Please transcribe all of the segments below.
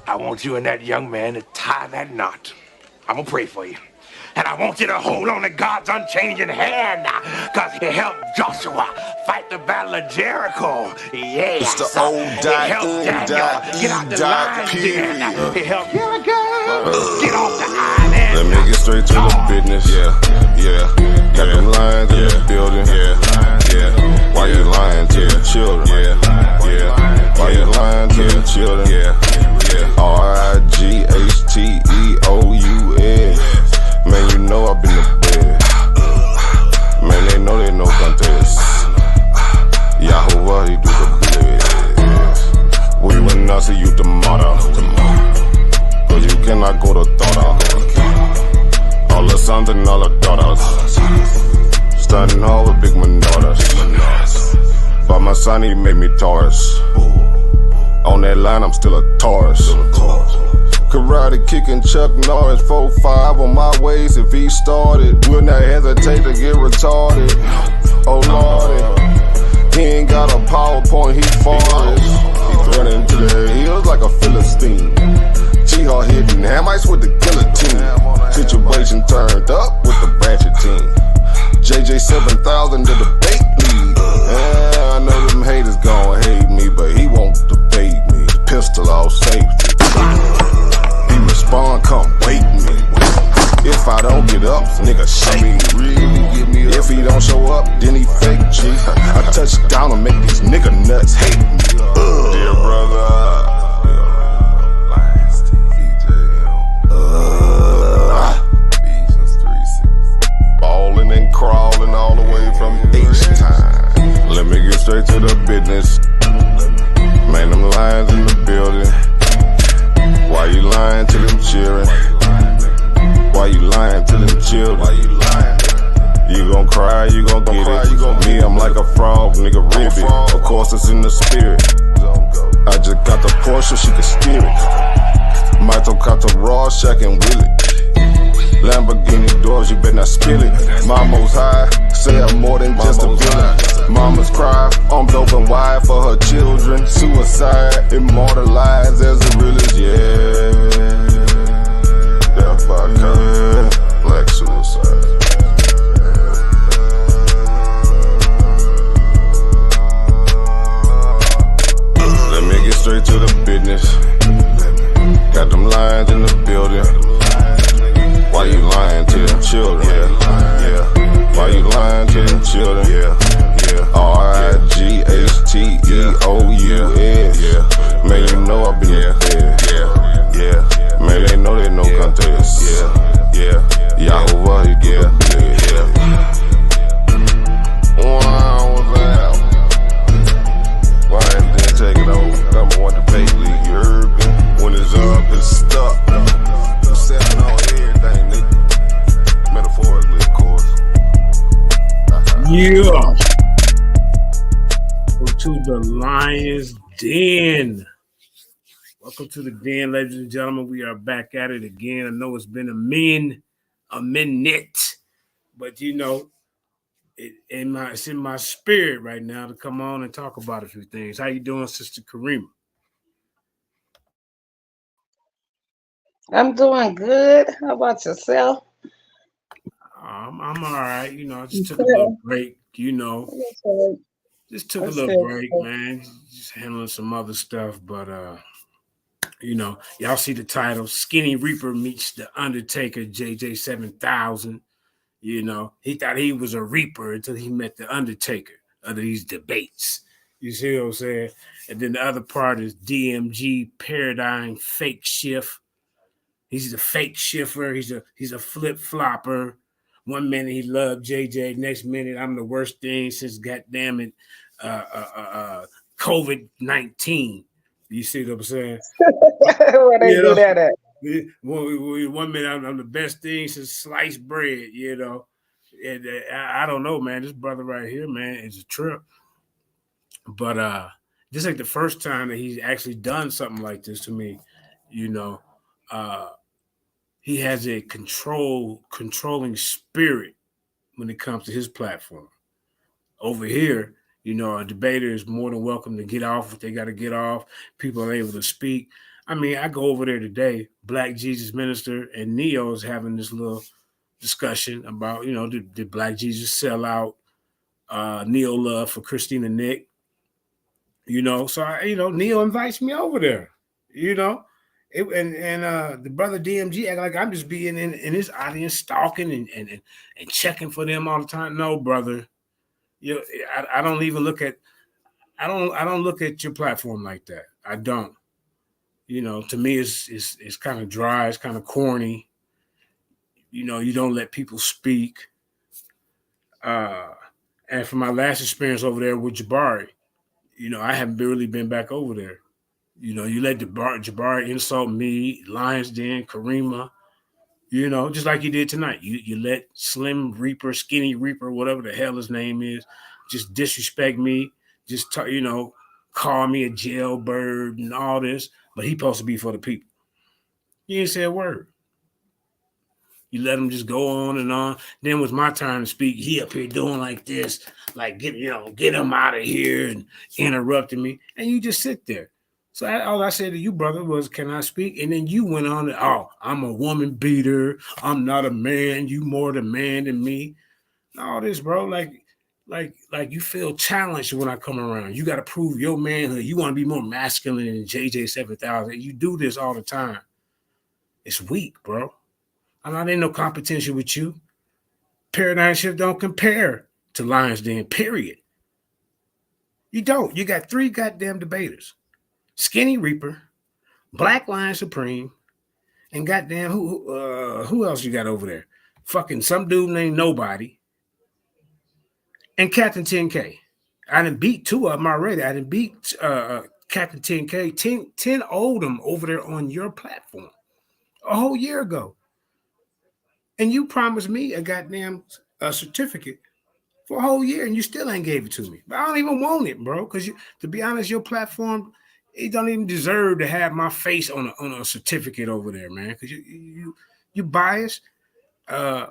I want you and that young man to tie that knot. I'm gonna pray for you. And I want you to hold on to God's unchanging hand, because he helped Joshua fight the battle of Jericho. It's Yes. the old He helped Daniel get out the lion's den. He helped Gilligan get off the island. Let me get straight to the business. Got them lions in the building. Why you lying to the children? Why you lying to the children? RIGHTEOUS. Man, you know I've been the best. Man, they know they no contest. Yahuwah, he do the best. We will not see you tomorrow. Cause you cannot go to thought. All the sons and all the daughters. Standing hard with big manodas. But my son, he made me Taurus. On that line, I'm still a Taurus. Karate kicking Chuck Norris, 4-5 on my waist. If he started, will not hesitate to get retarded. Oh lordy, he ain't got a PowerPoint, he forest. He's running to the hills like a Philistine. G-Hawk hitting Hamites with the guillotine. Situation turned up with the Ratchet team. Jj7000 to the debate league. Yeah, I know them haters gon' hate me, but he won't debate me. Pistol off safety. He respond, come wake me. If I don't get up, nigga shake me. Really give me up. If he don't show up, then he fake G. I touch down and make these nigga nuts hate me. Dear brother. Balling and crawling all the way from H-Time. Let me get straight to the business. Man, them lions in the building. Why you lying to them children? Why you lying to them children? You gon' cry, you gon' get it. Me, I'm like a frog, nigga, ribbit. Of course, it's in the spirit. I just got the Porsche, she can steer it. Michael caught the raw, Shaq and Willie. Lamborghini doors, you better not spill it. Mama's high, say I'm more than just a villain. Mama's cry, arms open wide for her children. Suicide, immortalized as the realest, yeah. Death by cut, black suicide. Let me get straight to the business. Got them lions in the building. Why you lying to them children? Why you lying to them children? RIGHTEOUS. Man, you know I been there. Man, they know they no contest. Yahuwah, he do the best. Wow, what's that? Why didn't take it over? Number one debate league, you heard me? When it's up, it's stuck. I'm setting on everything, nigga. Metaphorically, of course. Yeah. Welcome to the Lion's Den. Welcome to the Den, ladies and gentlemen. We are back at it again. I know it's been a minute, but you know, it's in my spirit right now to come on and talk about a few things. How you doing, Sister Karima? I'm doing good. How about yourself? I'm all right. You know, I just took a little break. You know, just took a little break, man. Just handling some other stuff, but you know, y'all see the title: Skinny Reaper meets the Undertaker Jj7000. You know, he thought he was a Reaper until he met the Undertaker under these debates. You see what I'm saying? And then the other part is DMG Paradigm Fake Shift. He's a fake shifter. He's a flip flopper. One minute he loved JJ, next minute I'm the worst thing since goddamn it, COVID-19. You see what I'm saying? Where they do that at? One minute I'm the best thing since sliced bread. You know, and I don't know, man. This brother right here, man, is a trip. But this ain't the first time that he's actually done something like this to me. You know, he has a controlling spirit when it comes to his platform. Over here, you know, a debater is more than welcome to get off if they got to get off. People are able to speak. I mean, I go over there today. Black Jesus Minister and Neo is having this little discussion about, did Black Jesus sell out Neo Love for Christina Nick? So Neo invites me over there. You know, the brother DMG act like I'm just being in his audience stalking and checking for them all the time. No, brother, I don't even look at I don't look at your platform like that. I don't. To me, it's kind of dry. It's kind of corny. You don't let people speak. And from my last experience over there with Jabari, I haven't really been back over there. You let Jabari insult me, Lions Den, Karima, just like you did tonight. You let Slim Reaper, Skinny Reaper, whatever the hell his name is, just disrespect me, just call me a jailbird and all this, but he supposed to be for the people. You ain't say a word. You let him just go on and on. Then it was my time to speak. He up here doing like this, like get him out of here and interrupting me, and you just sit there. So all I said to you, brother, was, "Can I speak?" And then you went on, I'm a woman beater. I'm not a man. You more the man than me. All this, bro, like you feel challenged when I come around. You got to prove your manhood. You want to be more masculine than JJ7000. You do this all the time. It's weak, bro. I'm not in no competition with you. Paradigm shift don't compare to Lions Den, period. You don't. You got 3 goddamn debaters. Skinny Reaper, Black Lion Supreme, and goddamn who else you got over there? Fucking some dude named Nobody. And Captain 10K. I done beat 2 of them already. I done beat Captain 10K, 10 Oldham over there on your platform a whole year ago. And you promised me a goddamn certificate for a whole year, and you still ain't gave it to me. But I don't even want it, bro, because to be honest, your platform, it don't even deserve to have my face on a certificate over there, man, because you biased. You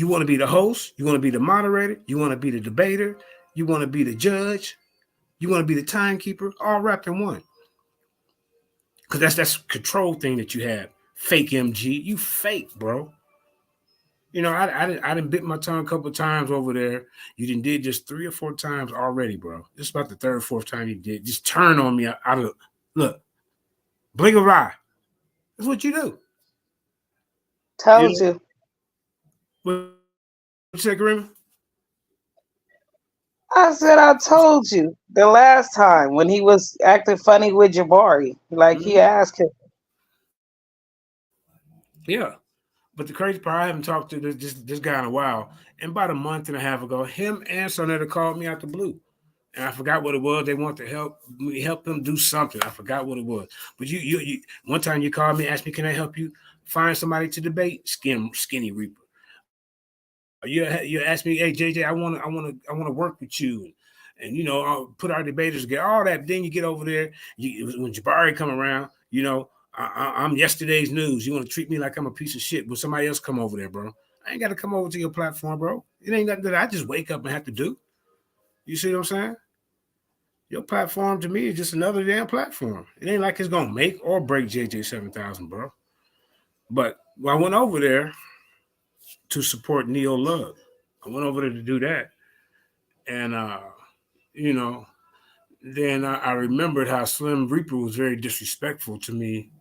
want to be the host, you want to be the moderator, you want to be the debater, you want to be the judge, you want to be the timekeeper, all wrapped in one. Because that's control thing that you have. Fake MG. You fake, bro. I didn't bit my tongue a couple of times over there. You did just 3 or 4 times already, bro. This is about the 3rd or 4th time you did. Just turn on me out of look. Blink of eye. That's what you do. Told you. What you say, Karima? I said I told you the last time when he was acting funny with Jabari. Like he asked him. Yeah. But the crazy part, I haven't talked to this guy in a while. And about a month and a half ago, him and Sonetta called me out the blue. And I forgot what it was. They want to help them do something. I forgot what it was. But you one time you called me, asked me, "Can I help you find somebody to debate?" Skinny Reaper. You asked me, "Hey JJ, I want to work with you, and I'll put our debaters together." All that. Then you get over there. When Jabari come around, I'm yesterday's news. You want to treat me like I'm a piece of shit? Will somebody else come over there, bro? I ain't got to come over to your platform, bro. It ain't nothing that I just wake up and have to do. You see what I'm saying? Your platform to me is just another damn platform. It ain't like it's gonna make or break JJ7000, bro. But I went over there to support Neo Love. I went over there to do that, and then I remembered how Slim Reaper was very disrespectful to me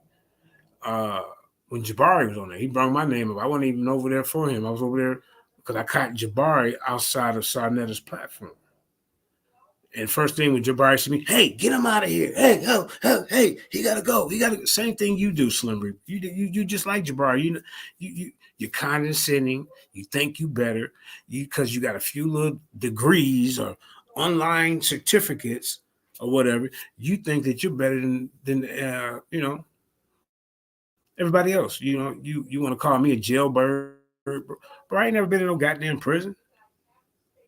when Jabari was on there. He brought my name up. I wasn't even over there for him. I was over there because I caught Jabari outside of Sarnetta's platform. And first thing when Jabari see me, "Hey, get him out of here! Hey, hey, he gotta go. He gotta." Same thing you do, Slim Reaper. You just like Jabari. You're condescending. You think you better. Because you got a few little degrees or online certificates or whatever. You think that you're better than everybody else. You want to call me a jailbird, but I ain't never been in no goddamn prison.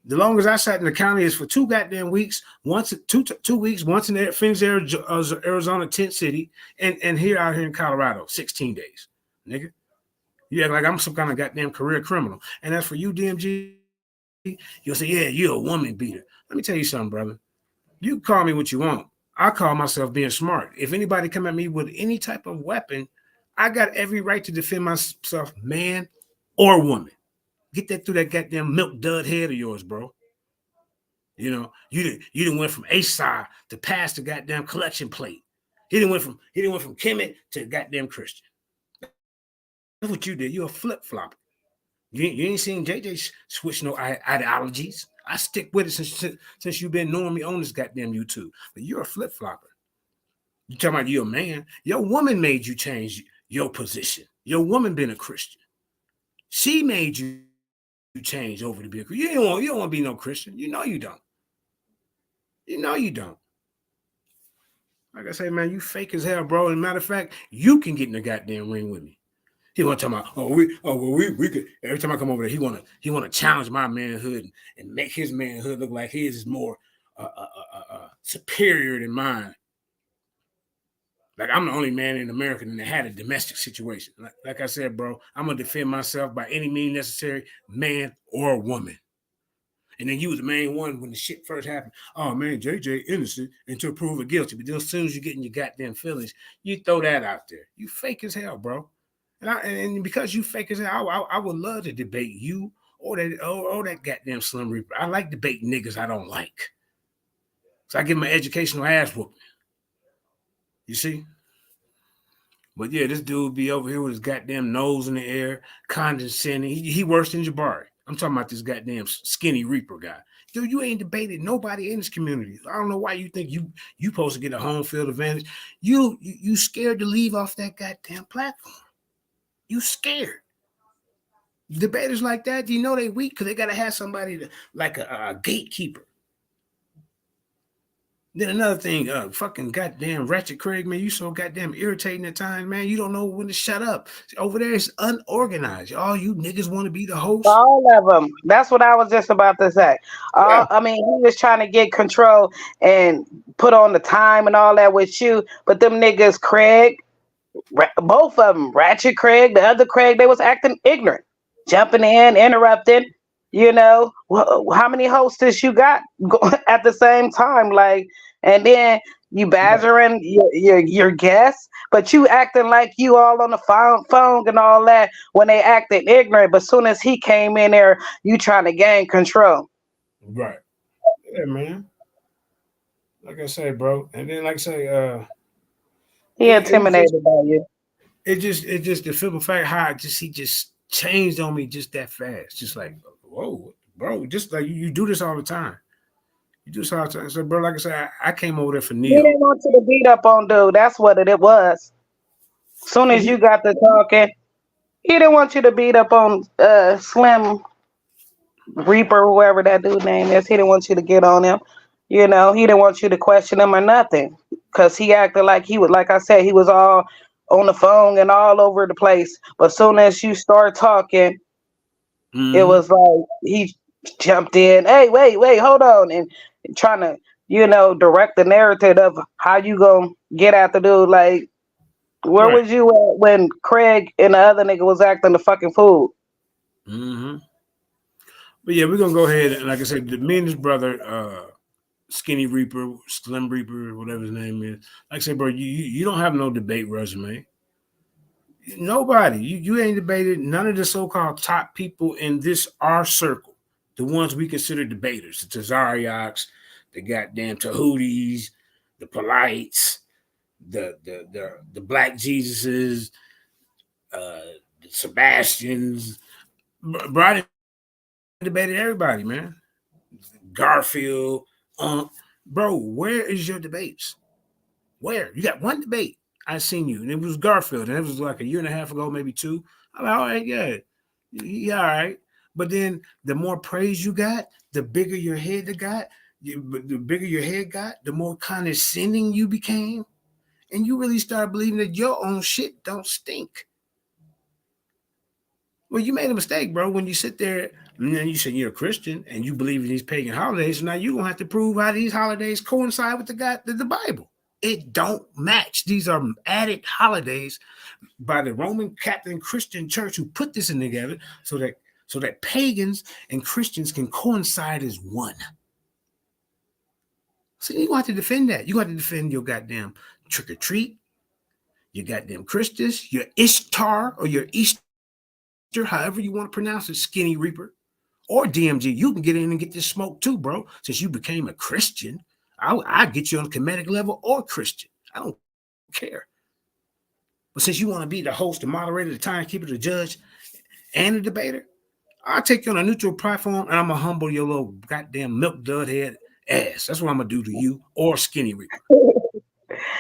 The longest I sat in the county is for 2 goddamn weeks. Once 2 weeks. Once in Phoenix, Arizona, tent city, and here out here in Colorado, 16 days, nigga. You act like I'm some kind of goddamn career criminal. And as for you, DMG, you'll say, "Yeah, you're a woman beater." Let me tell you something, brother. You can call me what you want. I call myself being smart. If anybody come at me with any type of weapon, I got every right to defend myself, man or woman. Get that through that goddamn milk dud head of yours, bro. You didn't went from Asai to pass the goddamn collection plate. He didn't went from Kemet to goddamn Christian. That's what you did. You're a flip flop. You ain't seen JJ switch no ideologies. I stick with it since you've been knowing me on this goddamn YouTube. But you're a flip flopper. You talking about you're a man? Your woman made you change your position. Your woman been a Christian. She made you change over to be a Christian. You don't want to be no Christian. You know you don't. You know you don't. Like I say, man, you fake as hell, bro. As a matter of fact, you can get in the goddamn ring with me. He want to talk about, we could. Every time I come over there, he want to challenge my manhood and make his manhood look like his is more superior than mine. Like I'm the only man in America that had a domestic situation. Like I said, bro, I'm gonna defend myself by any means necessary, man or woman. And then you was the main one when the shit first happened. Oh man, JJ innocent until proven guilty. But then as soon as you get in your goddamn feelings, you throw that out there. You fake as hell, bro. And because you fake as hell, I would love to debate you or that goddamn Slim Reaper. I like debating niggas I don't like. So I give my educational ass whooping. You see? But yeah, this dude be over here with his goddamn nose in the air, condescending. He worse than Jabari. I'm talking about this goddamn skinny Reaper guy. Dude, you ain't debated nobody in this community. I don't know why you think you supposed to get a home field advantage. You scared to leave off that goddamn platform. You scared. Debaters like that, you know they weak because they got to have somebody like a gatekeeper. Then another thing, fucking goddamn Ratchet Craig, man, you so goddamn irritating at times, man. You don't know when to shut up. Over there, it's unorganized. All you niggas want to be the host. All of them. That's what I was just about to say. Yeah. I mean, he was trying to get control and put on the time and all that with you, but them niggas, Craig, both of them, Ratchet Craig, the other Craig, they was acting ignorant, jumping in, interrupting. How many hosts you got at the same time? Like, and then you badgering your guests, but you acting like you all on the phone and all that when they acted ignorant. But soon as he came in there, you trying to gain control. Right. Yeah, man. Like I say, bro. And then, like I say, He intimidated by you. It just the simple fact how he just changed on me just that fast. Just like, whoa, bro, just like you do this all the time. You do this all the time. So, bro, like I said, I came over there for He Neo. didn't want you to beat up on dude. That's what it was. Soon as you got to talking, he didn't want you to beat up on Slim Reaper, whoever that dude name is. He didn't want you to get on him. He didn't want you to question him or nothing. Because he acted like he was, like I said, he was all on the phone and all over the place. But soon as you start talking, it was like he jumped in. Hey, wait, hold on. And trying to, direct the narrative of how you going to get at the dude. Like, where was you at when Craig and the other nigga was acting the fucking fool? But yeah, we're gonna go ahead and, like I said, me and his brother, Skinny Reaper, Slim Reaper, whatever his name is. Like I said, bro, you don't have no debate resume. Nobody. You ain't debated none of the so-called top people in our circle, the ones we consider debaters, the Tazariaks, the goddamn Tahooties, the Polites, the Black Jesuses, the Sebastians. Bro, I debated everybody, man. Garfield, bro, where is your debates? Where? You got one debate. I seen you, and it was Garfield, and it was like a year and a half ago, maybe two. I'm like, all right, yeah, all right. But then the more praise you got, the bigger your head got. The bigger your head got, the more condescending you became, and you really started believing that your own shit don't stink. Well, you made a mistake, bro. When you sit there and then you say you're a Christian and you believe in these pagan holidays, so now you're gonna have to prove how these holidays coincide with the Bible. It don't match. These are added holidays by the Roman Catholic Christian Church who put this in together so that pagans and Christians can coincide as one. So you have to defend that. You got to defend your goddamn trick or treat, your goddamn Christus, your Ishtar or your Easter, however you want to pronounce it, Skinny Reaper, or DMG. You can get in and get this smoke too, bro. Since you became a Christian, I get you on a comedic level or Christian. I don't care. But since you want to be the host, the moderator, the timekeeper, the judge, and the debater, I'll take you on a neutral platform and I'm gonna humble your little goddamn milk dud head ass. That's what I'm gonna do to you or Skinny Reaper.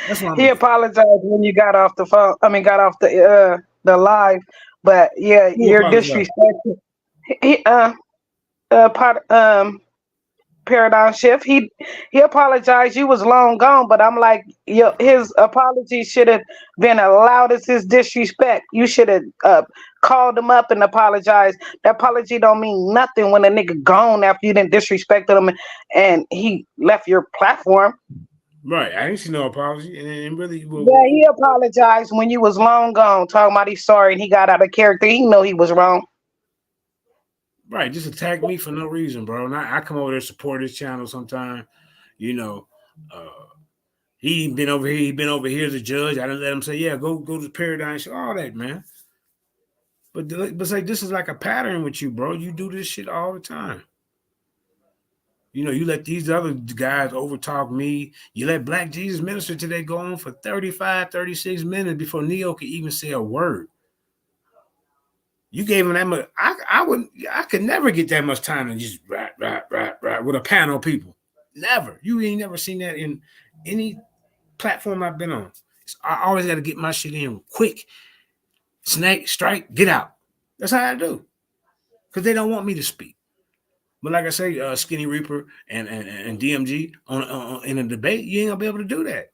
That's what I'm He gonna do. apologized when you got off the phone. I mean, got off the live. But yeah, Who you're apologize? disrespectful. He part paradigm shift. He apologized. You was long gone, but I'm like, his apology should have been allowed as his disrespect. You should have called him up and apologized. That apology don't mean nothing when a nigga gone after you didn't disrespect him and he left your platform. Right. I didn't see no apology. And really, Yeah, he apologized when you was long gone, talking about he's sorry and he got out of character. He know he was wrong. right, just attack me for no reason, bro. And I come over there support his channel sometime. You know, uh, he been over here. He been over here as a judge. I didn't let him say, "Yeah, go to the Paradigm Show." All that, man. But it's like this is like a pattern with you, bro. You do this shit all the time. You know, you let these other guys overtalk me. You let Black Jesus Minister today go on for 35, 36 minutes before Neo could even say a word. You gave him that much. I could never get that much time to just rap with a panel of people. Never. You ain't never seen that in any platform I've been on. I always got to get my shit in quick. Snake, strike, get out. That's how I do. Because they don't want me to speak. But like I say, Skinny Reaper and DMG on in a debate, you ain't gonna be able to do that.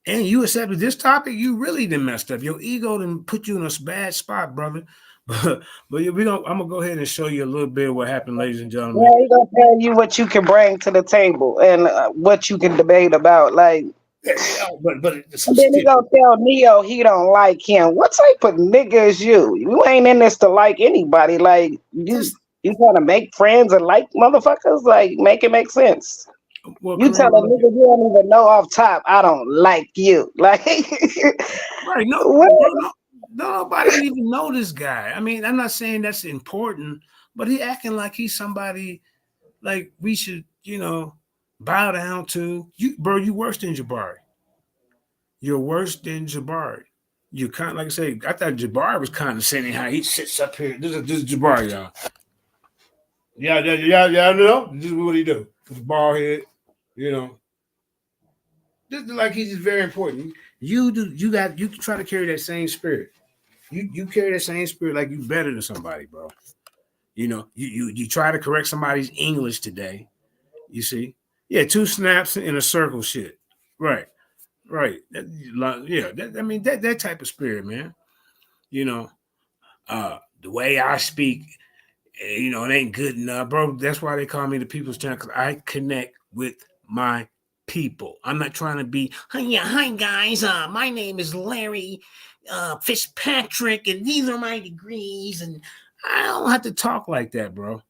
And you accepted this topic, you really done messed up. Your ego done put you in a bad spot, brother. I'm gonna go ahead and show you a little bit of what happened, ladies and Yeah, gentlemen. he gonna tell you what you can bring to the table and what you can debate about. Like, But it's and then he still gonna tell Neo he don't like him. What type of nigga is you? You ain't in this to like anybody. Like just you trying to make friends and like motherfuckers. Like make it make sense. well, You tell Kareem, a nigga you don't even know off top. I don't like you. Like right? No, what? bro, nobody don't even know this guy. I mean, I'm not saying that's important, but he acting like he's somebody like we should, bow down to. You, bro. You worse than Jabari. You're worse than Jabari. You kind of like I say. I thought Jabari was condescending how he sits up here. This is Jabari, y'all. Yeah. No, this is what he do. This bald head, you know. This is like he's just very important. You do. You can try to carry that same spirit. You carry that same spirit like you better than somebody, bro. You try to correct somebody's English today. You see, yeah, two snaps in a circle, shit. Right, right. I mean that type of spirit, man. You know, the way I speak, it ain't good enough, bro. That's why they call me the people's champ because I connect with my people. I'm not trying to be, hi guys. My name is Larry Fitzpatrick, and these are my degrees, and I don't have to talk like that, bro.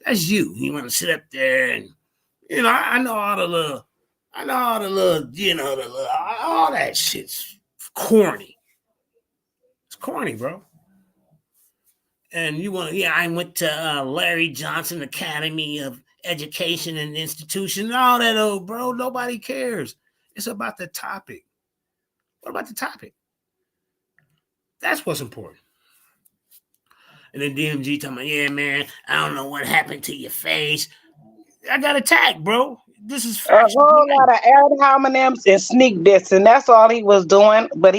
That's you. You want to sit up there and I know all the little, all that shit's corny. It's corny, bro. And I went to Larry Johnson Academy of Education and Institution, and all that old, bro. Nobody cares. It's about the topic. What about the topic? That's what's important. And then DMG talking about, yeah, man, I don't know what happened to your face. I got attacked, bro. This is A factual whole life. lot of ad hominems and sneak diss, and that's all he was doing. But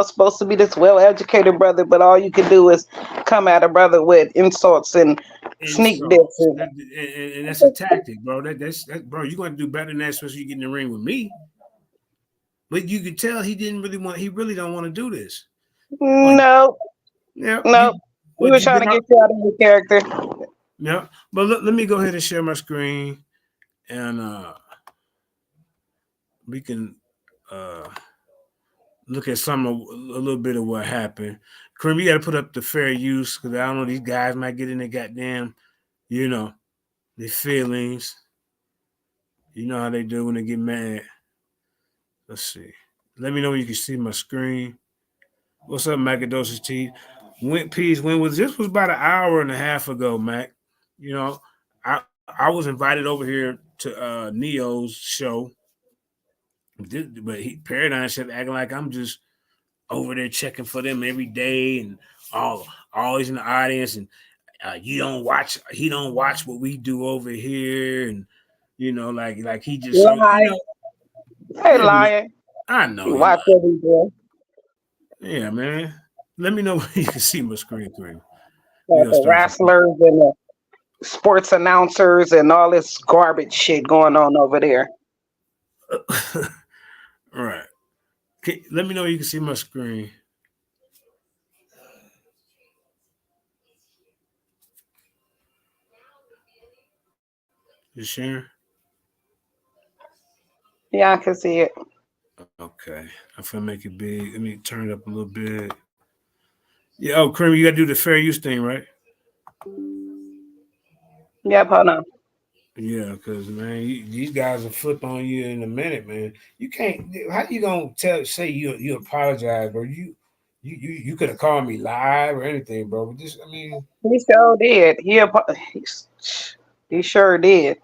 supposed to be this well-educated brother, but all you can do is come at a brother with insults and sneak Insults. dissing. And that's a tactic, bro. That's bro. You're going to do better than that, especially you get in the ring with me. But you could tell he didn't really want. He really don't want to do this. Well, No, yeah, no, he was you trying been to out. get you out of your character. Yeah, but let me go ahead and share my screen, and we can uh look at a little bit of what happened. Kareem, you got to put up the fair use because I don't know these guys might get in their goddamn, their feelings. You know how they do when they get mad. Let's see. Let me know when you can see my screen. What's up, Macadocious T? When was this? Was about an hour and a half ago, Mac. You know, I was invited over here to Neo's show, but Paradigm said acting like I'm just over there checking for them every day and always in the audience, and you don't watch. He don't watch what we do over here, and like he just so Lying. Hey, yeah, but lying. I know You he watch lied. what we do. Yeah, man. Let me know when you can see my screen, Kareem. We Got gonna the start some. wrestlers and the sports announcers and all this garbage shit going on over there. All right. Let me know you can see my screen. You sharing? Yeah, I can see it. Okay. I'm gonna make it big. Let me turn it up a little bit. Yeah. Oh, Kareem, you gotta do the fair use thing, right? Yep, hold on. Yeah, because man, these guys will flip on you in a minute, man. You can't. How you gonna say you apologize, bro? You could have called me live or anything, bro. But this, I mean, He sure did. He sure did.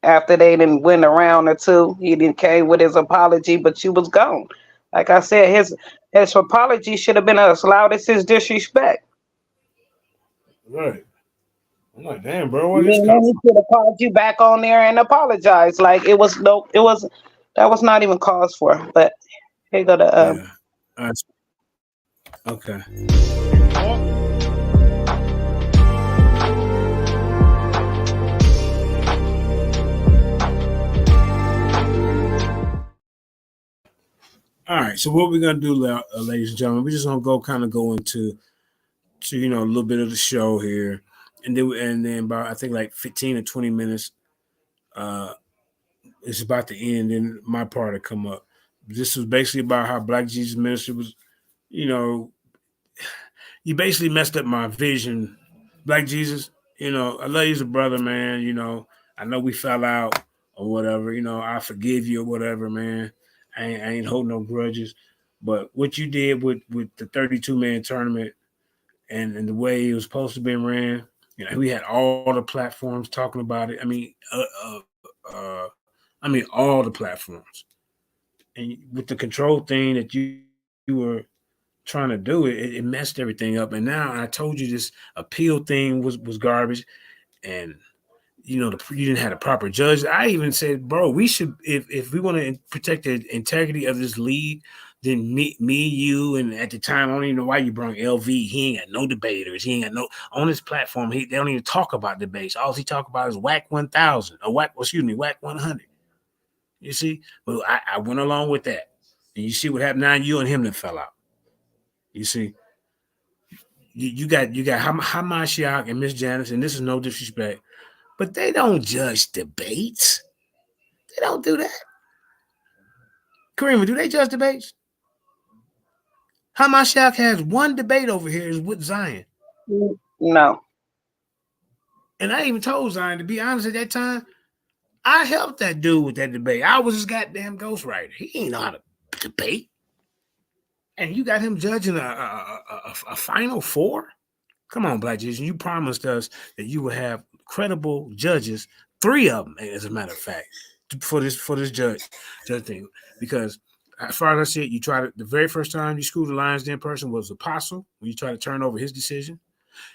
After they didn't win a round or two, he didn't came with his apology, but you was gone. Like I said, his apology should have been as loud as his disrespect. right. I'm like, damn, bro, where And this then come he from? should have called you back on there and apologized. Like it was that was not even cause for. But here go the Yeah. Okay. All right. So what we're gonna do, ladies and gentlemen, we're just gonna go into a little bit of the show here, and then about I think like 15 or 20 minutes, uh, it's about to end, and my part to come up. This was basically about how Black Jesus Ministry was, you know, you basically messed up my vision. Black Jesus, I love you as a brother, man. I know we fell out or whatever. I forgive you or whatever, man. I ain't holding no grudges. But what you did with the 32-man tournament and the way it was supposed to be ran, we had all the platforms talking about it. I mean, all the platforms. And with the control thing that you were trying to do, it messed everything up. And now I told you this appeal thing was garbage, and you didn't have the proper judge. I even said, bro, we should if we want to protect the integrity of this league, then me, you, and at the time I don't even know why you brought LV. He ain't got no debaters. He ain't got no on his platform. They don't even talk about debates. All he talk about is whack 1,000 or whack 100. You see, well, I went along with that, and you see what happened now. You and him that fell out. You see, you got Hamashiach and Miss Janice, and this is no disrespect, but they don't judge debates. They don't do that. Kareem, do they judge debates? Hamashiach has one debate over here is with Zion. No. And I even told Zion, to be honest, at that time, I helped that dude with that debate. I was his goddamn ghostwriter. He ain't know how to debate. And you got him judging a final four? Come on, Black Jesus. You promised us that you would have credible judges, 3 of them, as a matter of fact, for this judge thing. Because as far as I see it, you tried it the very first time you screwed the Lions Den person was Apostle when you tried to turn over his decision.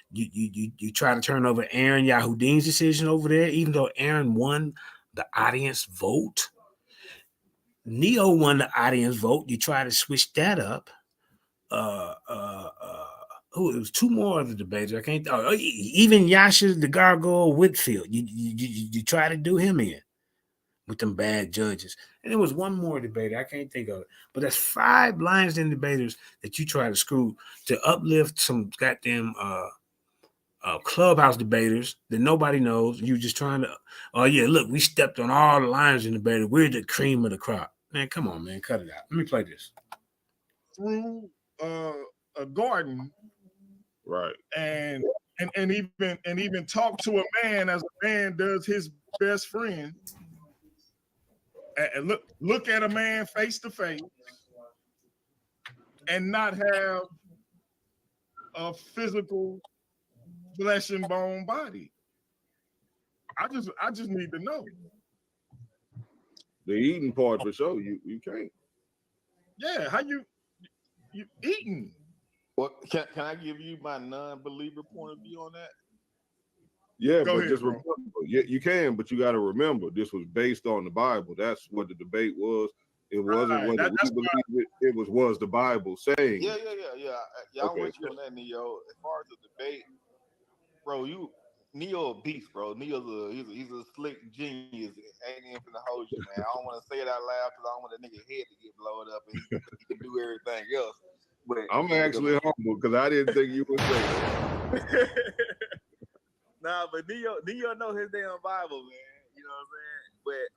You try to turn over Aaron Yahudine's decision over there, even though Aaron won the audience vote. Neo won the audience vote. You try to switch that up. It was 2 more of the debaters. I can't. Even Yasha the Gargoyle Whitfield. You try to do him in with them bad judges. And there was one more debater. I can't think of it. But that's 5 Lions Den debaters that you try to screw to uplift some goddamn clubhouse debaters that nobody knows. You just trying to, oh yeah, look, we stepped on all the Lions Den debaters. We're the cream of the crop. Man, come on, man, cut it out. Let me play this. Through a garden, Right. and even talk to a man as a man does his best friend, and look at a man face to face and not have a physical flesh and bone body. I just need to know. The eating part for sure, you can't. Yeah, how you eating? Well, can I give you my non-believer point of view on that? Yeah, Go but ahead, just bro. remember, you can, but you got to remember this was based on the Bible. That's what the debate was. It wasn't Right, whether we believe it. It was the Bible saying. Yeah. I'm Okay. with you on that, Neo. As far as the debate, bro, Neo a beast, bro. He's a slick genius. Ain't even finna hold you, man. I don't want to say it out loud because I don't want that nigga head to get blown up and he can do everything else. But I'm actually humble because I didn't think you would say that. Nah, but Neo know his damn Bible, man. You know what I'm saying? But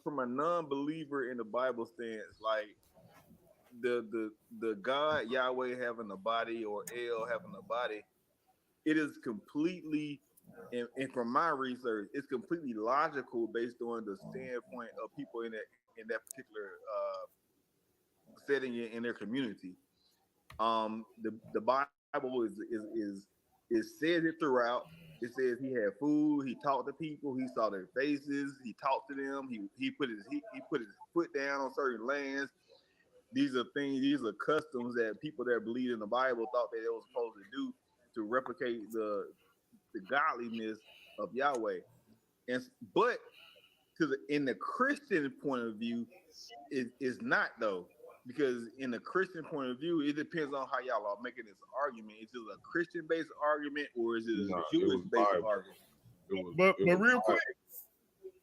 from a non-believer in the Bible stance, like the God Yahweh having a body or El having a body, it is completely and from my research, it's completely logical based on the standpoint of people in that particular setting in their community. The Bible says it throughout. It says he had food, he talked to people, he saw their faces, he talked to them, he put his foot down on certain lands. These are customs that people that believe in the Bible thought that they were supposed to do to replicate the godliness of Yahweh. But in the Christian point of view, it is not though. Because in the Christian point of view, it depends on how y'all are making this argument. Is it a Christian-based argument or is it a Jewish-based argument? But real quick,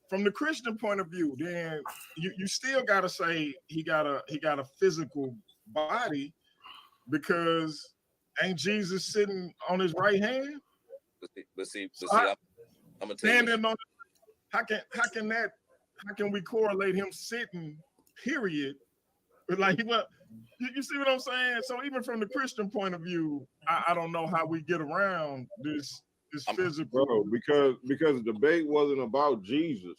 from the Christian point of view, then you still gotta say he got a physical body, because ain't Jesus sitting on his right hand? But see, I'm gonna tell you. How can we correlate him sitting? Period. Like, well, you see what I'm saying? So even from the Christian point of view, I don't know how we get around this physical. Bro, because the debate wasn't about Jesus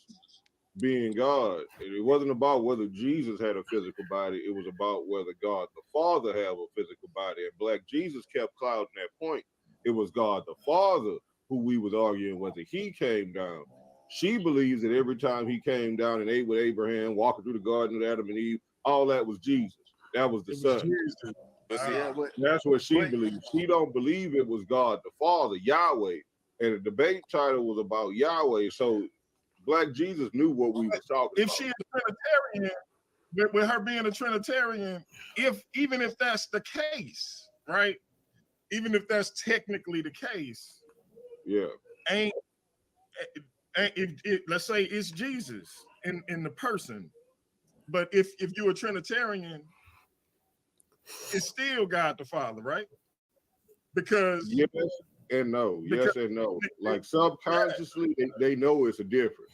being God. It wasn't about whether Jesus had a physical body. It was about whether God the Father had a physical body. And Black Jesus kept clouding that point. It was God the Father who we was arguing whether he came down. She believes that every time he came down and ate with Abraham, walking through the garden with Adam and Eve, all that was Jesus. That was the Son. That's what she believes. She don't believe it was God the Father, Yahweh. And the debate title was about Yahweh. So Black Jesus knew what we were talking about. If she is Trinitarian, with her being a Trinitarian, even if that's the case, right? Even if that's technically the case, yeah. Let's say it's Jesus in the person. But if you're a Trinitarian, it's still God the Father, right? Because yes and no. Like subconsciously, they know it's a difference.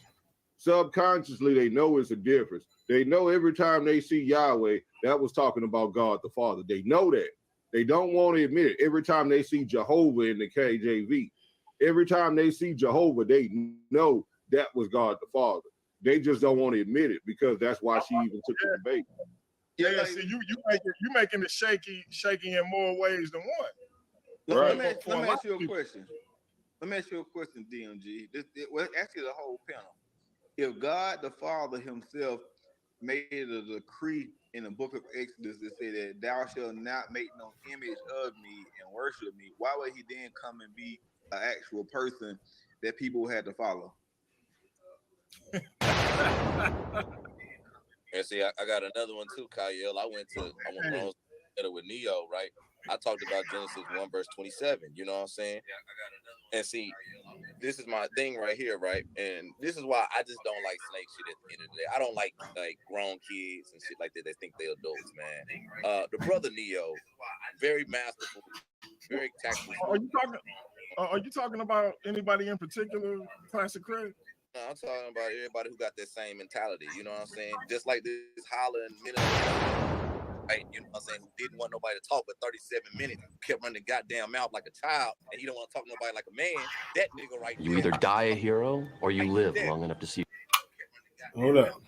Subconsciously, they know it's a difference. They know every time they see Yahweh, that was talking about God the Father. They know that. They don't want to admit it. Every time they see Jehovah in the KJV, every time they see Jehovah, they know that was God the Father. They just don't want to admit it because that's why she even took the debate. Yeah, see, you making it shaky in more ways than one. Let me ask you a question. Let me ask you a question, DMG. Well, actually, the whole panel. If God the Father himself made a decree in the book of Exodus that said that thou shalt not make no image of me and worship me, why would he then come and be an actual person that people had to follow? And see, I got another one too, Kyle. I went together with Neo, right? I talked about Genesis 1 verse 27. You know what I'm saying? And see, this is my thing right here, right? And this is why I just don't like snake shit at the end of the day. I don't like grown kids and shit like that. They think they're adults, man. The brother Neo, very masterful, very tactful. Are you talking about anybody in particular, Classic Craig? No, I'm talking about everybody who got that same mentality. You know what I'm saying? Just like this hollering minute, right? You know what I'm saying? Who didn't want nobody to talk for 37 minutes, kept running the goddamn mouth like a child, and he don't want to talk to nobody like a man. That nigga right there. You either die a hero or you live long enough to see. Hold up.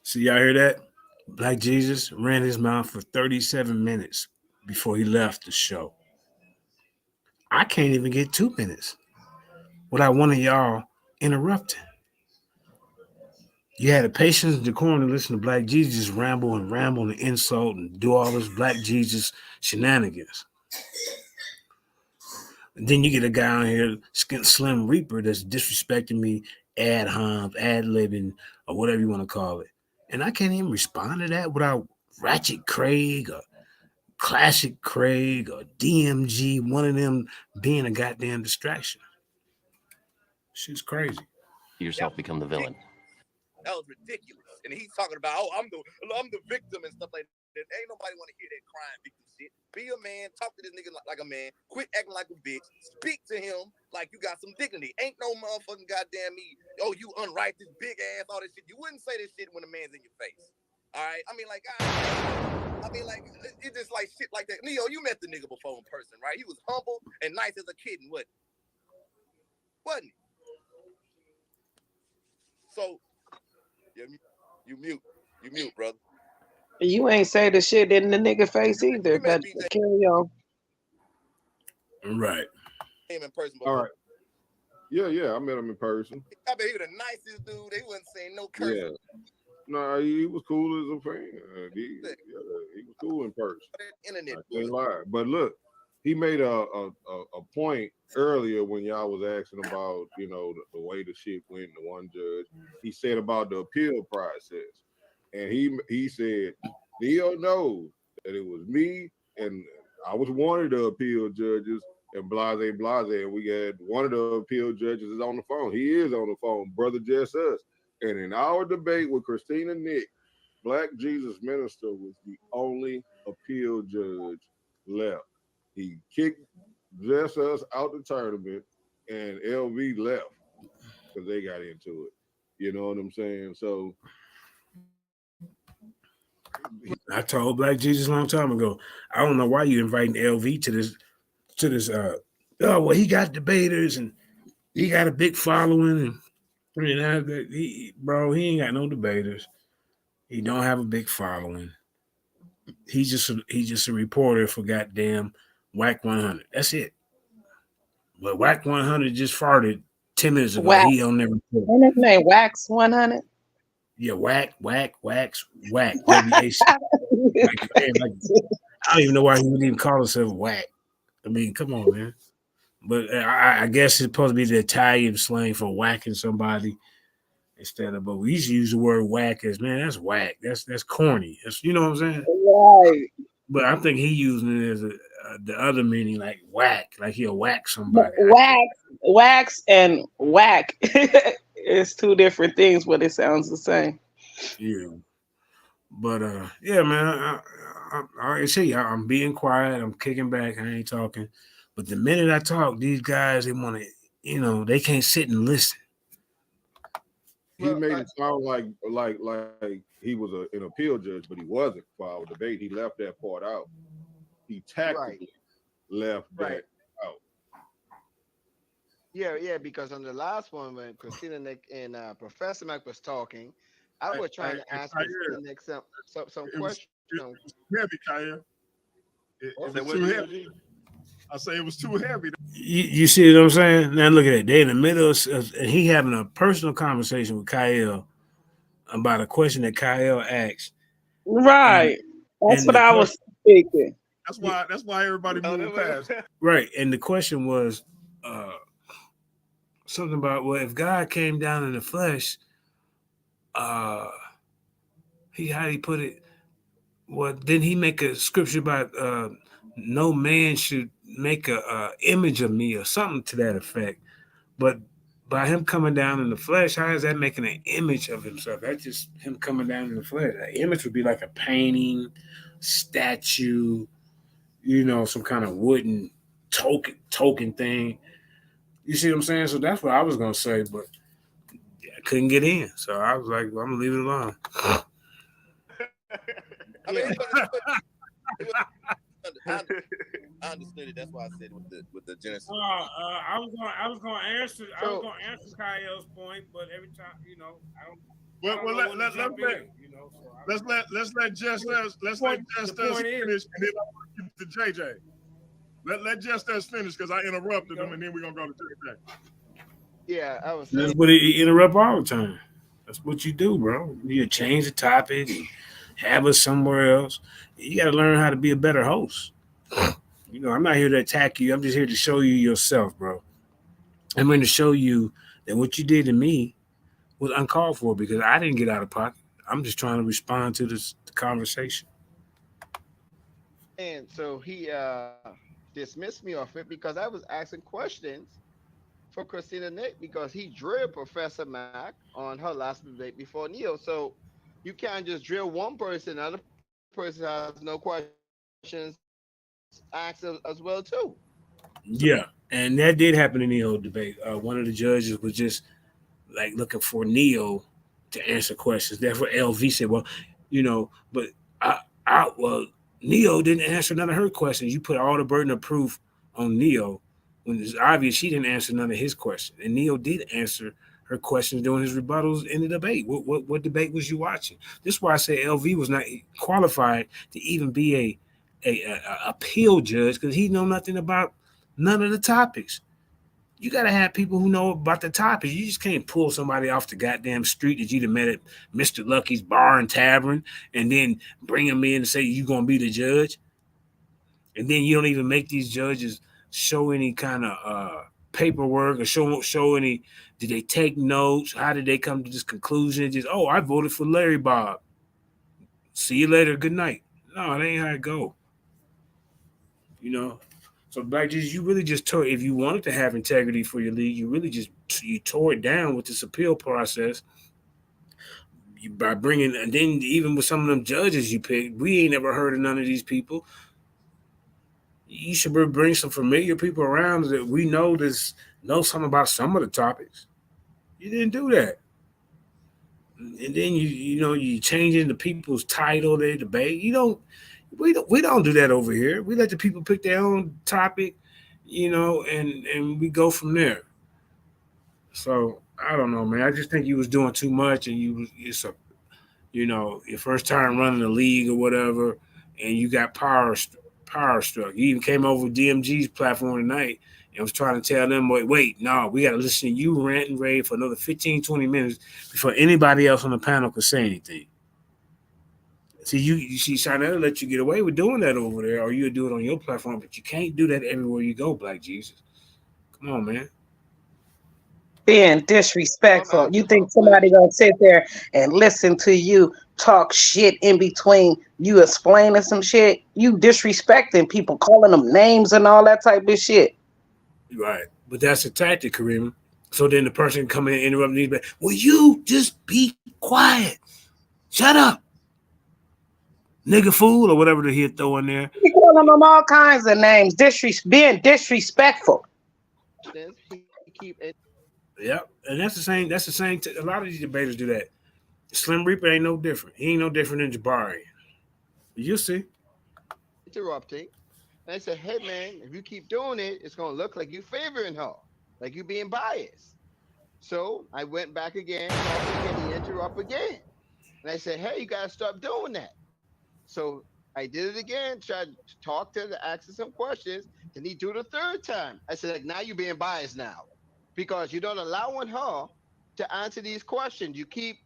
See, y'all hear that? Black Jesus ran his mouth for 37 minutes before he left the show. I can't even get 2 minutes without one of y'all interrupting. You had the patience and decorum to listen to Black Jesus ramble and insult and do all this Black Jesus shenanigans. And then you get a guy on here, Slim Reaper, that's disrespecting me, ad homs, ad libbing, or whatever you want to call it. And I can't even respond to that without Ratchet Craig or Classic Craig or DMG, one of them being a goddamn distraction. Shit's crazy. Yourself become the villain. That was ridiculous. And he's talking about, oh, I'm the victim and stuff like that. Ain't nobody want to hear that crying victim shit. Be a man, talk to this nigga like a man, quit acting like a bitch, speak to him like you got some dignity. Ain't no motherfucking goddamn me, oh, you unrighteous, big ass, all this shit. You wouldn't say this shit when a man's in your face. All right? I mean, like, it's just like shit like that. Neo, you met the nigga before in person, right? He was humble and nice as a kid and wasn't he? So, you mute, brother. You ain't say the shit in the nigga face either, but carry on. Right. Him in person before. All right. Yeah, I met him in person. I bet he was the nicest dude. They wasn't saying no curse. Yeah. No, he was cool as a fan. He was cool in person. Internet, I can't lie. But look, he made a point earlier when y'all was asking about, you know, the way the shit went, the one judge. He said about the appeal process. And he said, Leo knows that it was me and I was one of the appeal judges and blase. And we had one of the appeal judges is on the phone. He is on the phone, brother just us. And in our debate with Christina Nick, Black Jesus Minister was the only appeal judge left. He kicked just us out the tournament and LV left because they got into it. You know what I'm saying? So I told Black Jesus a long time ago, I don't know why you inviting LV to this oh well, he got debaters and he got a big following and he ain't got no debaters. He don't have a big following. He's just a reporter for goddamn Whack 100. That's it. But Whack 100 just farted 10 minutes ago. Wax. He on there. What his name? Wax 100. Yeah, Wax. WAC. I don't even know why he would even call himself Whack. I mean, come on, man. But I guess it's supposed to be the Italian slang for whacking somebody instead of. But we used to use the word whack as, man, that's whack. That's corny. That's, you know what I'm saying? Right. But I think he using it as the other meaning, like whack, like he'll whack somebody. Wax and whack is two different things, but it sounds the same. Yeah. But yeah, man, I see I'm being quiet. I'm kicking back. I ain't talking. But the minute I talk, these guys, they want to, you know, they can't sit and listen. He made it sound like he was an appeal judge, but he wasn't for our debate. He left that part out. He tactically left that out. Yeah, because on the last one when Christina Nick and Professor Mac was talking, I was trying to ask Christina Nick some questions. It was heavy, Kaya. It was too heavy. I say it was too heavy. You see what I'm saying? Now look at it. They in the middle of he having a personal conversation with Kyle about a question that Kyle asked. Right. That's what I was thinking. That's why everybody moved past. Right. And the question was something about, well, if God came down in the flesh, how he put it? Well, didn't he make a scripture about no man should make a image of me or something to that effect? But by him coming down in the flesh, how is that making an image of himself? That's just him coming down in the flesh. An image would be like a painting, statue, you know, some kind of wooden token thing. You see what I'm saying? So that's what I was gonna say, but I couldn't get in. So I was like, well, I'm gonna leave it alone. I mean, I I understood it. That's why I said with the Genesis. I was gonna answer So Kyle's point, but every time I Well, don't well know when to let's jump let in. So let's let Just Us the point is, finish, and then I'll give to JJ. Let Just Us finish because I interrupted go. him, and then we're gonna go to JJ. yeah, I was That's saying, what he interrupt all the time. That's what you do, bro. You change the topic and have us somewhere else. You got to learn how to be a better host. I'm not here to attack you. I'm just here to show you yourself, bro. I'm going to show you that what you did to me was uncalled for because I didn't get out of pocket. I'm just trying to respond to this conversation. and so he dismissed me off it because I was asking questions for Christina Nick because he drilled Professor Mac on her last debate before Neo. So you can't just drill one person, another person has no questions asked as well too. Yeah, and that did happen in the old debate. One of the judges was just like looking for Neo to answer questions. Therefore, LV said, "Well, but well, Neo didn't answer none of her questions. You put all the burden of proof on Neo when it's obvious she didn't answer none of his questions, and Neo did answer her questions during his rebuttals in the debate. What debate was you watching? This is why I say LV was not qualified to even be a appeal judge because he know nothing about none of the topics. You gotta have people who know about the topics. You just can't pull somebody off the goddamn street that you'd have met at Mr. Lucky's Bar and Tavern and then bring them in and say you're gonna be the judge. And then you don't even make these judges show any kind of paperwork or show any. Did they take notes? How did they come to this conclusion? Just I voted for Larry Bob. See you later. Good night. No, that ain't how it go. You know. So Black Jesus, you really just tore. If you wanted to have integrity for your league, you really just you tore it down with this appeal process. By bringing, and then even with some of them judges you picked, we ain't never heard of none of these people. You should bring some familiar people around that we know something about some of the topics. You didn't do that, and then you changing the people's title, their debate. We don't do that over here. We let the people pick their own topic, and we go from there. So I don't know, man. I just think you was doing too much, and your first time running the league or whatever, and you got power struck. You even came over DMG's platform tonight and was trying to tell them, wait, no, we got to listen to you rant and rave for another 15, 20 minutes before anybody else on the panel could say anything. See, you see, Chanel let you get away with doing that over there, or you do it on your platform, but you can't do that everywhere you go, Black Jesus. Come on, man. Being So I'm disrespectful. You asking for think a somebody question. gonna sit there and listen to you talk shit in between you explaining some shit? You disrespecting people, calling them names and all that type of shit. Right. But that's a tactic, Kareem. So then the person come in and interrupt me, but will you just be quiet? Shut up, nigga fool, or whatever he'll throw in there. You calling them all kinds of names, being disrespectful. He keep Yep. And that's the same. A lot of these debaters do that. Slim Reaper ain't no different. He ain't no different than Jabari. You'll see. interrupting. And I said, hey man, if you keep doing it, it's gonna look like you favoring her, like you being biased. So I went back again, talking again, he interrupt again. And I said, hey, you gotta stop doing that. So I did it again, tried to talk to the ask some questions. Then he do the third time. I said, like, now you're being biased now. Because you don't allowing her to answer these questions. You keep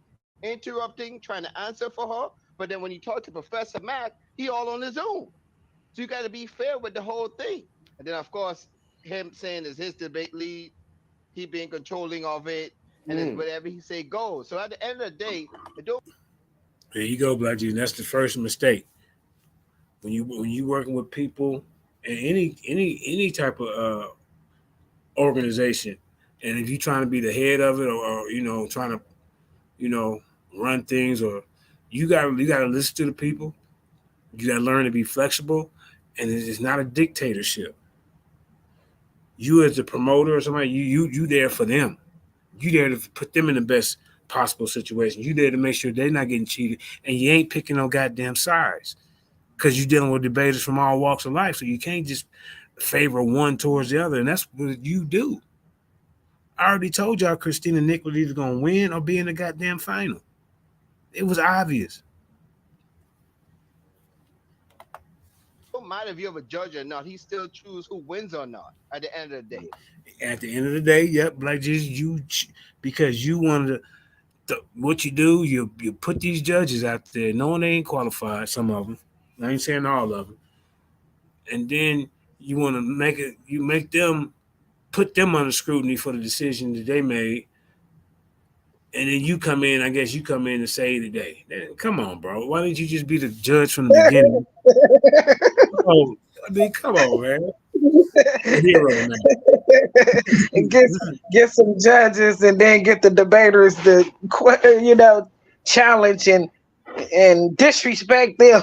interrupting, trying to answer for her. But then when you talk to Professor Mac, he all on his own. So you got to be fair with the whole thing. And then, of course, him saying is his debate lead, he being controlling of it, and it's whatever he say goes. So at the end of the day, it don't. There you go, Black Jesus. That's the first mistake. When you working with people in any type of organization, and if you're trying to be the head of it, or trying to you know run things, or you gotta listen to the people. You gotta learn to be flexible, and it's not a dictatorship. You as a promoter or somebody, you there for them. You there to put them in the best possible situation. You there to make sure they're not getting cheated, and you ain't picking no goddamn sides. because you're dealing with debaters from all walks of life, so you can't just favor one towards the other, and that's what you do. I already told y'all Christina Nick was either gonna win or be in the goddamn final. It was obvious. Don't matter if you have a judge or not. He still choose who wins or not at the end of the day. At the end of the day, yep, Black Jesus, because you wanted what you do, you put these judges out there, knowing they ain't qualified. Some of them, I ain't saying all of them, and then you want to you make them put them under scrutiny for the decision that they made, and then you come in. I guess you come in to save the day. Come on, bro. Why didn't you just be the judge from the beginning? Oh, I mean, come on, man. Hero, man. get some judges and then get the debaters to challenge and disrespect them.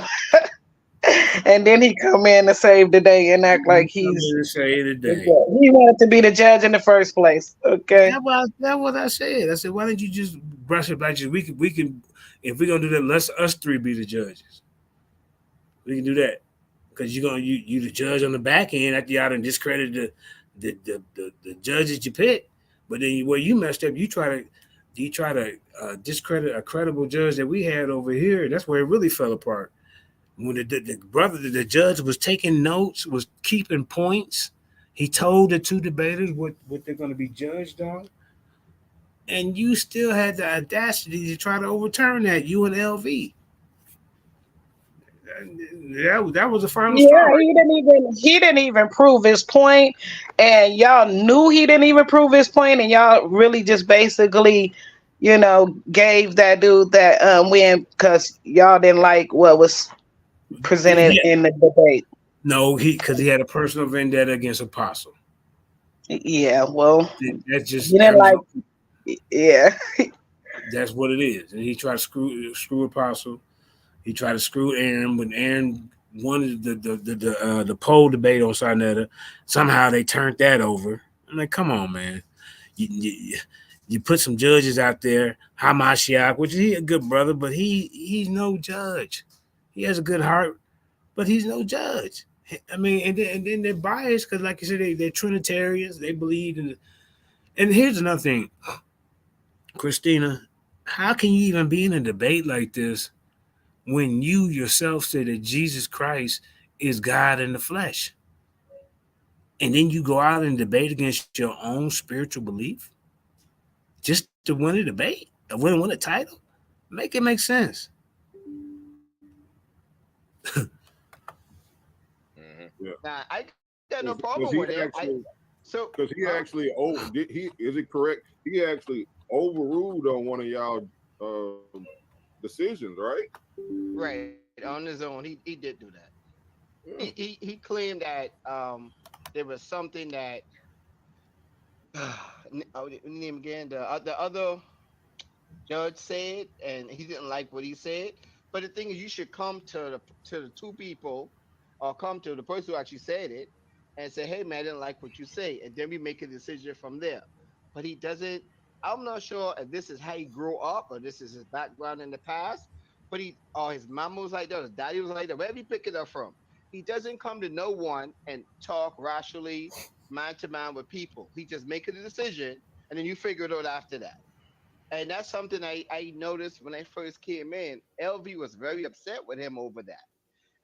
And then he come in to save the day and act like he wanted to be the judge in the first place. Okay, that's what I said. I said, why didn't you just brush it like we can if we're gonna do that, let's us three be the judges. We can do that because you the judge on the back end after y'all done discredit the judges you pick. But then where you messed up, you try to discredit a credible judge that we had over here. That's where it really fell apart. When the judge was taking notes, was keeping points, he told the two debaters what they're going to be judged on, and you still had the audacity to try to overturn that. You and LV. That was the final straw. Yeah, he didn't even prove his point, and y'all knew he didn't even prove his point, and y'all really just basically, gave that dude that win because y'all didn't like what was presented in the debate. No, because he had a personal vendetta against Apostle. Yeah, well, that's just yeah. That's what it is, and he tried to screw Apostle. He tried to screw Aaron when Aaron won the poll debate on Sarnetta. Somehow they turned that over. I'm like, come on, man. You put some judges out there, Hamashiach, which he a good brother, but he's no judge. He has a good heart, but he's no judge. I mean, and then they're biased because, like you said, they're Trinitarians. They believe in. And here's another thing, Christina, how can you even be in a debate like this when you yourself say that Jesus Christ is God in the flesh, and then you go out and debate against your own spiritual belief just to win a debate, win a title? Make it make sense. Nah, I got no problem with it. Because he actually is it correct? He actually overruled on one of y'all decisions, right? Right, on his own, he did do that. Yeah. He claimed that there was something that name again the other judge said, and he didn't like what he said. But the thing is, you should come to the two people, or come to the person who actually said it, and say, "Hey, man, I didn't like what you say," and then we make a decision from there. But he doesn't. I'm not sure if this is how he grew up or this is his background in the past. But his mama was like that, his daddy was like that. Wherever he pick it up from, he doesn't come to no one and talk rationally, man to man with people. He just make a decision, and then you figure it out after that. And that's something I noticed when I first came in. LV was very upset with him over that.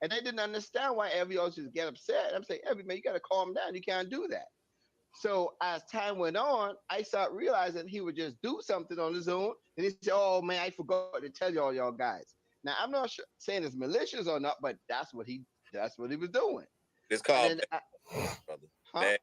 And I didn't understand why LV always just get upset. I'm saying, LV, man, you got to calm down. You can't do that. So as time went on, I started realizing he would just do something on his own. And he said, oh, man, I forgot to tell y'all guys. Now, I'm not sure, saying it's malicious or not, but that's what he was doing. It's called huh?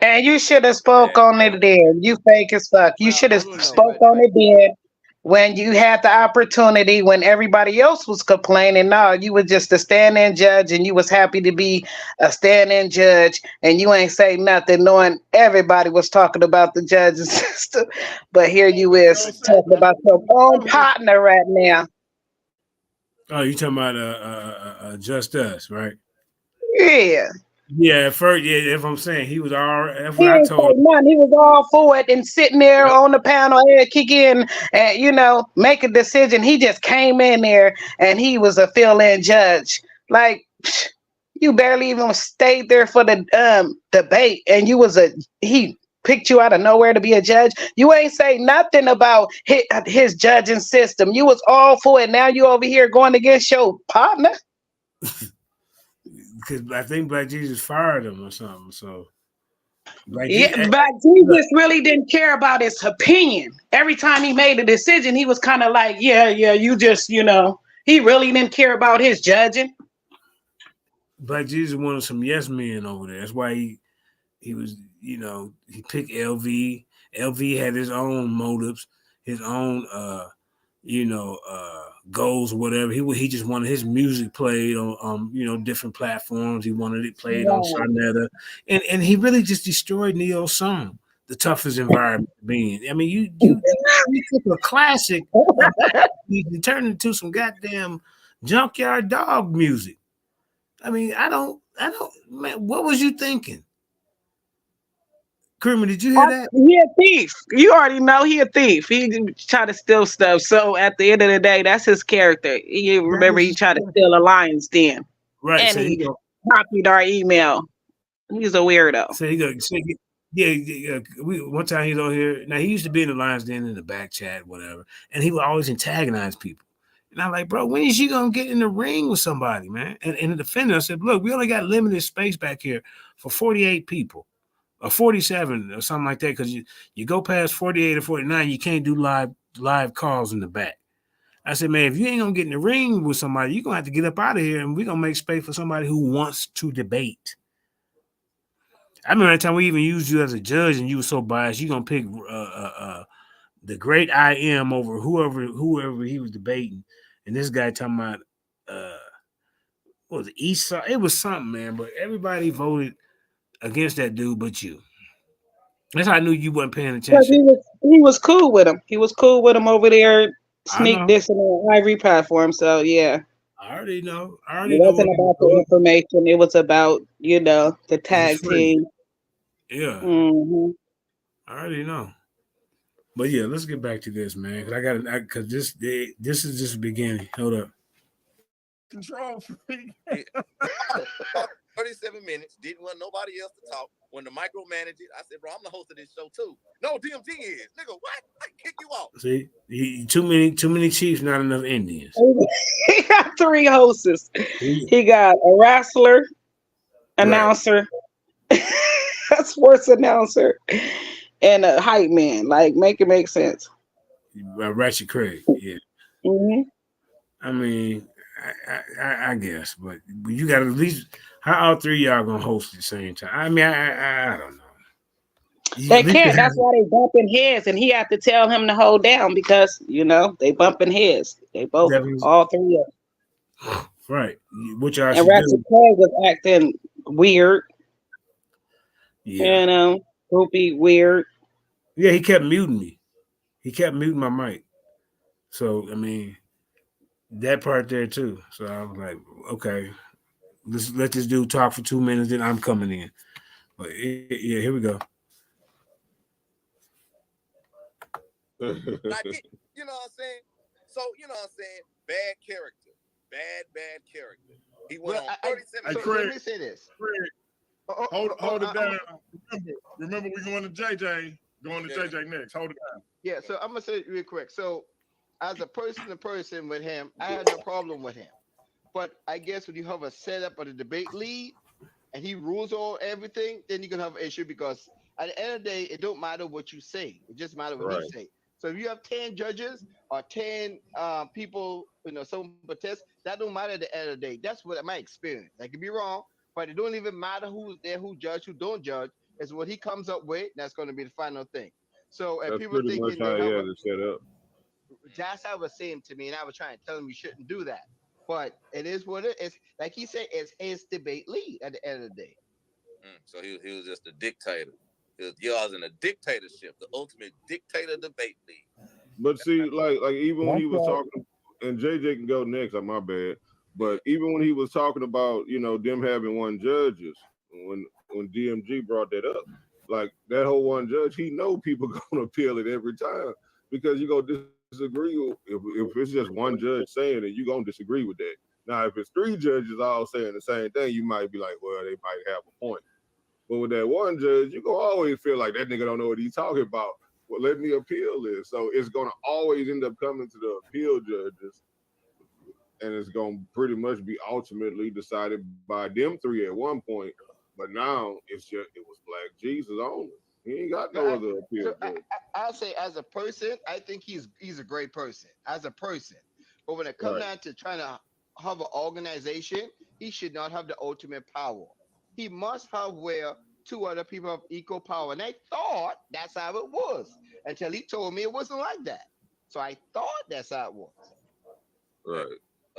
And you should have spoke on it then. You fake as fuck. You should have spoke on it then when you had the opportunity, when everybody else was complaining. No, you were just a stand-in judge, and you was happy to be a stand-in judge, and you ain't say nothing, knowing everybody was talking about the judge's system. But here you is talking about your own partner right now. Oh, you talking about Just Us, right? Yeah. Yeah, first, yeah. If I'm saying he was all, that's what I told him. He was all for it and sitting there on the panel and kick in and make a decision. He just came in there and he was a fill-in judge. Like, you barely even stayed there for the debate, and he picked you out of nowhere to be a judge. You ain't say nothing about his judging system. You was all for it. Now you over here going against your partner. Because I think Black Jesus fired him or something. So But Jesus really didn't care about his opinion. Every time he made a decision, he was kind of like, yeah, you just, he really didn't care about his judging. Black Jesus wanted some yes men over there. That's why he was, he picked LV. LV had his own motives, his own goals, whatever. He just wanted his music played on different platforms. He wanted it played on Sarnetta. And he really just destroyed Neo's song, The Toughest Environment Being. I mean, you took a classic, you turned it into some goddamn junkyard dog music. I mean, I don't, man, what was you thinking? Kermit, did you hear that? He a thief. You already know he a thief. He try to steal stuff. So at the end of the day, that's his character. Remember, he tried to steal a lion's den. Right. And he copied our email. He's a weirdo. So one time he's on here. Now he used to be in the lion's den in the back chat, whatever, and he would always antagonize people. And I'm like, bro, when is you gonna get in the ring with somebody, man? And the defender said, look, we only got limited space back here for 48 people. Or 47 or something like that, because you go past 48 or 49, you can't do live calls in the back. I said, man, if you ain't gonna get in the ring with somebody, you're gonna have to get up out of here, and we're gonna make space for somebody who wants to debate. I remember that time we even used you as a judge, and you were so biased, you're gonna pick the great I Am over whoever he was debating, and this guy talking about what was it, Esau? It was something, man, but everybody voted against that dude but you. That's how I knew you wasn't paying attention. He was cool with him. He was cool with him over there, sneak dissing on Ivory platform. So yeah. I already know. It wasn't about the information. It was about, the tag team. Yeah. Mm-hmm. I already know. But yeah, let's get back to this, man. Because this is just the beginning. Hold up. Control freak. 37 minutes, didn't want nobody else to talk. When the micromanaged it, I said, bro, I'm the host of this show too. No, DMT is. Nigga, what? I can kick you off. See, too many Chiefs, not enough Indians. He got 3 hosts. He got a wrestler, announcer, a sports announcer, and a hype man. Like, make it make sense. Ratchet Craig, yeah. Mm-hmm. I mean, I guess, but you got to at least. How all 3 of y'all gonna host at the same time? I mean, I don't know. They can't. That's why they bumping heads, and he had to tell him to hold down because they bumping heads. They both, all 3 of them. Right. What y'all and Ratchet Craig was acting weird. Yeah. Groupie weird. Yeah, he kept muting me. He kept muting my mic. So I mean, that part there too. So I was like, okay. Let's let this dude talk for 2 minutes, then I'm coming in. But yeah, here we go. Like, you know what I'm saying? So, you know what I'm saying? Bad character. Bad character. He went on 37 minutes. Let me say this. Hold it down. Remember, we're going to JJ. Going to JJ next. Hold it down. Yeah, so I'm going to say it real quick. So, as a person to person with him, I had no problem with him. But I guess when you have a setup of the debate lead and he rules all everything, then you're gonna have an issue because at the end of the day, it don't matter what you say. It just matters what you say. So if you have 10 judges or 10 people, some protest, that don't matter at the end of the day. That's what my experience. I could be wrong, but it don't even matter who's there, who judge, who don't judge. It's what he comes up with. That's going to be the final thing. So if people pretty thinking much how he had it set up. That's how I was saying to me, and I was trying to tell him we shouldn't do that. But it is what it is. Like he said, it's his debate lead at the end of the day. So he was just a dictator. Y'all's in a dictatorship, the ultimate dictator debate league. But see, like even when he was talking, and JJ can go next, my bad. But even when he was talking about, them having one judges, when DMG brought that up, like that whole one judge, he know people gonna appeal it every time because you go disagree if it's just one judge saying it, you gonna disagree with that. Now, if it's three judges all saying the same thing, you might be like, well, they might have a point. But with that one judge, you gonna always feel like that nigga don't know what he's talking about. Well, let me appeal this. So it's gonna always end up coming to the appeal judges, and it's gonna pretty much be ultimately decided by them three at one point. But now it was Black Jesus only. He ain't got no other appeal judge. I'll say as a person, I think he's a great person as a person. But when it comes down to trying to have an organization, he should not have the ultimate power. He must have where two other people have equal power. And I thought that's how it was until he told me it wasn't like that. So I thought that's how it was. Right.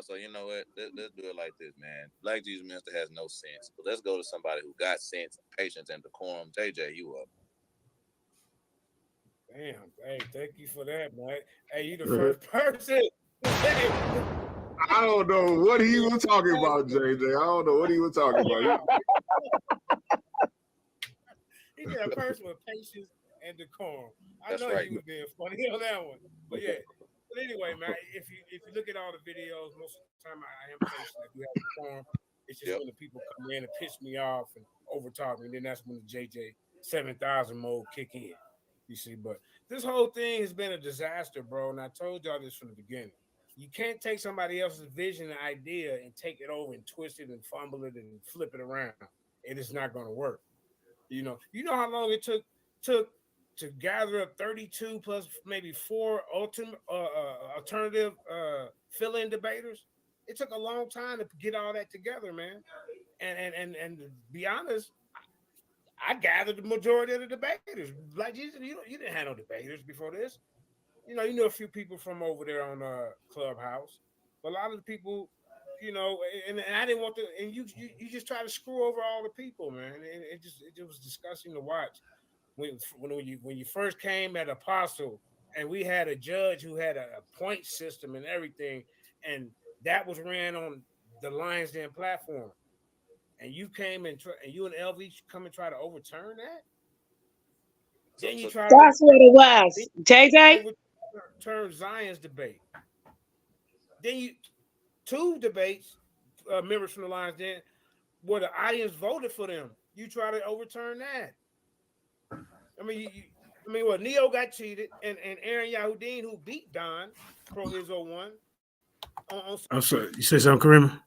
So you know what? Let's do it like this, man. Black Jesus Minister has no sense, but let's go to somebody who got sense, patience, and decorum. JJ, you up? Damn, hey, thank you for that, man. Hey, you the first person. I don't know what he was talking about, JJ. I don't know what he was talking about. He got a person with patience and decorum. That's know right. You was being funny on that one, but yeah. But anyway, man, if you look at all the videos, most of the time I am patient. I do have decorum. It's just when the people come in and piss me off and overtalk me, then that's when the Jj7000 mode kick in. You see, but this whole thing has been a disaster, bro. And I told y'all this from the beginning. You can't take somebody else's vision and idea and take it over and twist it and fumble it and flip it around. It is not going to work. You know how long it took to gather up 32 plus maybe 4 alternative fill-in debaters. It took a long time to get all that together, man. And to be honest, I gathered the majority of the debaters. Like Jesus, you didn't have no debaters before this. You knew a few people from over there on Clubhouse, but a lot of the people, and I didn't want to. And you just try to screw over all the people, man. And it just was disgusting to watch. When you first came at Apostle, and we had a judge who had a point system and everything, and that was ran on the Lions Den platform, and you came and you and LV come and try to overturn that. Then you try. That's what it was, JJ. Overturn Zion's debate. Then you 2 debates, members from the Lions Den, where the audience voted for them. You try to overturn that. I mean, what? Neo got cheated, and Aaron Yahudin, who beat Don Pro Izzo won. I'm sorry. You say something, Karima?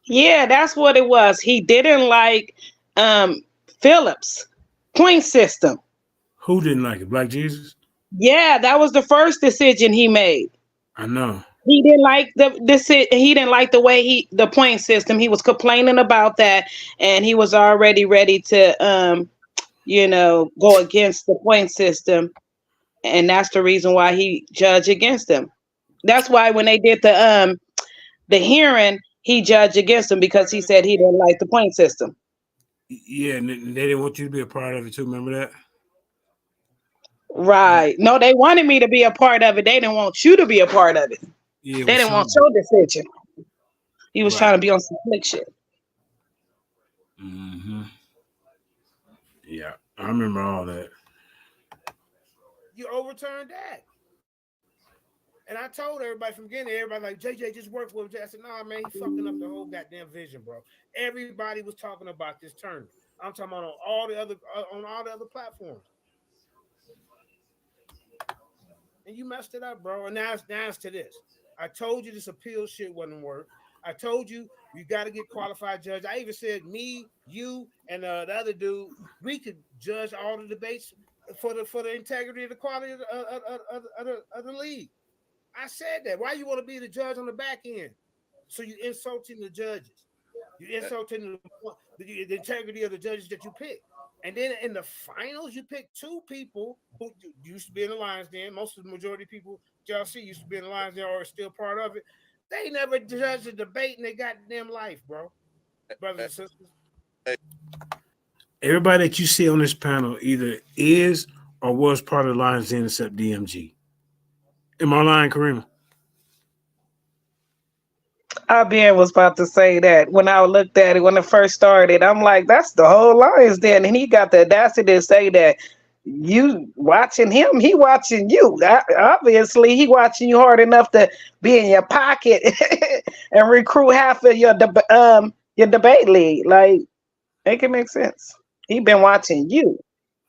Yeah, that's what it was. He didn't like Phillips' point system. Who didn't like it? Black Jesus? Yeah, that was the first decision he made. I know. He didn't like he didn't like the way the point system. He was complaining about that, and he was already ready to go against the point system, and that's the reason why he judged against them. That's why when they did the hearing, he judged against them because he said he didn't like the point system. Yeah, and they didn't want you to be a part of it too. Remember that? Right. No, they wanted me to be a part of it. They didn't want you to be a part of it. Yeah, they didn't want your decision. He was trying to be on some slick shit. Mm-hmm. Yeah, I remember all that. You overturned that. And I told everybody from beginning, everybody like, JJ, just work with him. I said, nah, man, he fucking up the whole goddamn vision, bro. Everybody was talking about this tournament. I'm talking about on all the other platforms. And you messed it up, bro. And now it's to this. I told you this appeal shit wouldn't work. I told you got to get qualified judge. I even said me, you, and the other dude, we could judge all the debates for the integrity and the quality of the league. I said that. Why you want to be the judge on the back end? So you insulting the judges. You insulting the integrity of the judges that you pick. And then in the finals, you pick 2 people who used to be in the Lions Den. Most of the majority of people y'all see used to be in the Lions Den or are still part of it. They never judged a debate in their goddamn life, bro. Brothers and sisters. Everybody that you see on this panel either is or was part of the Lions Den except DMG. Am I lying, Karima? IBN was about to say that when I looked at it when it first started. I'm like, that's the whole Lions Den. And he got the audacity to say that you watching him, he watching you. Obviously, he watching you hard enough to be in your pocket and recruit half of your debate league. Like, make it make sense. He been watching you.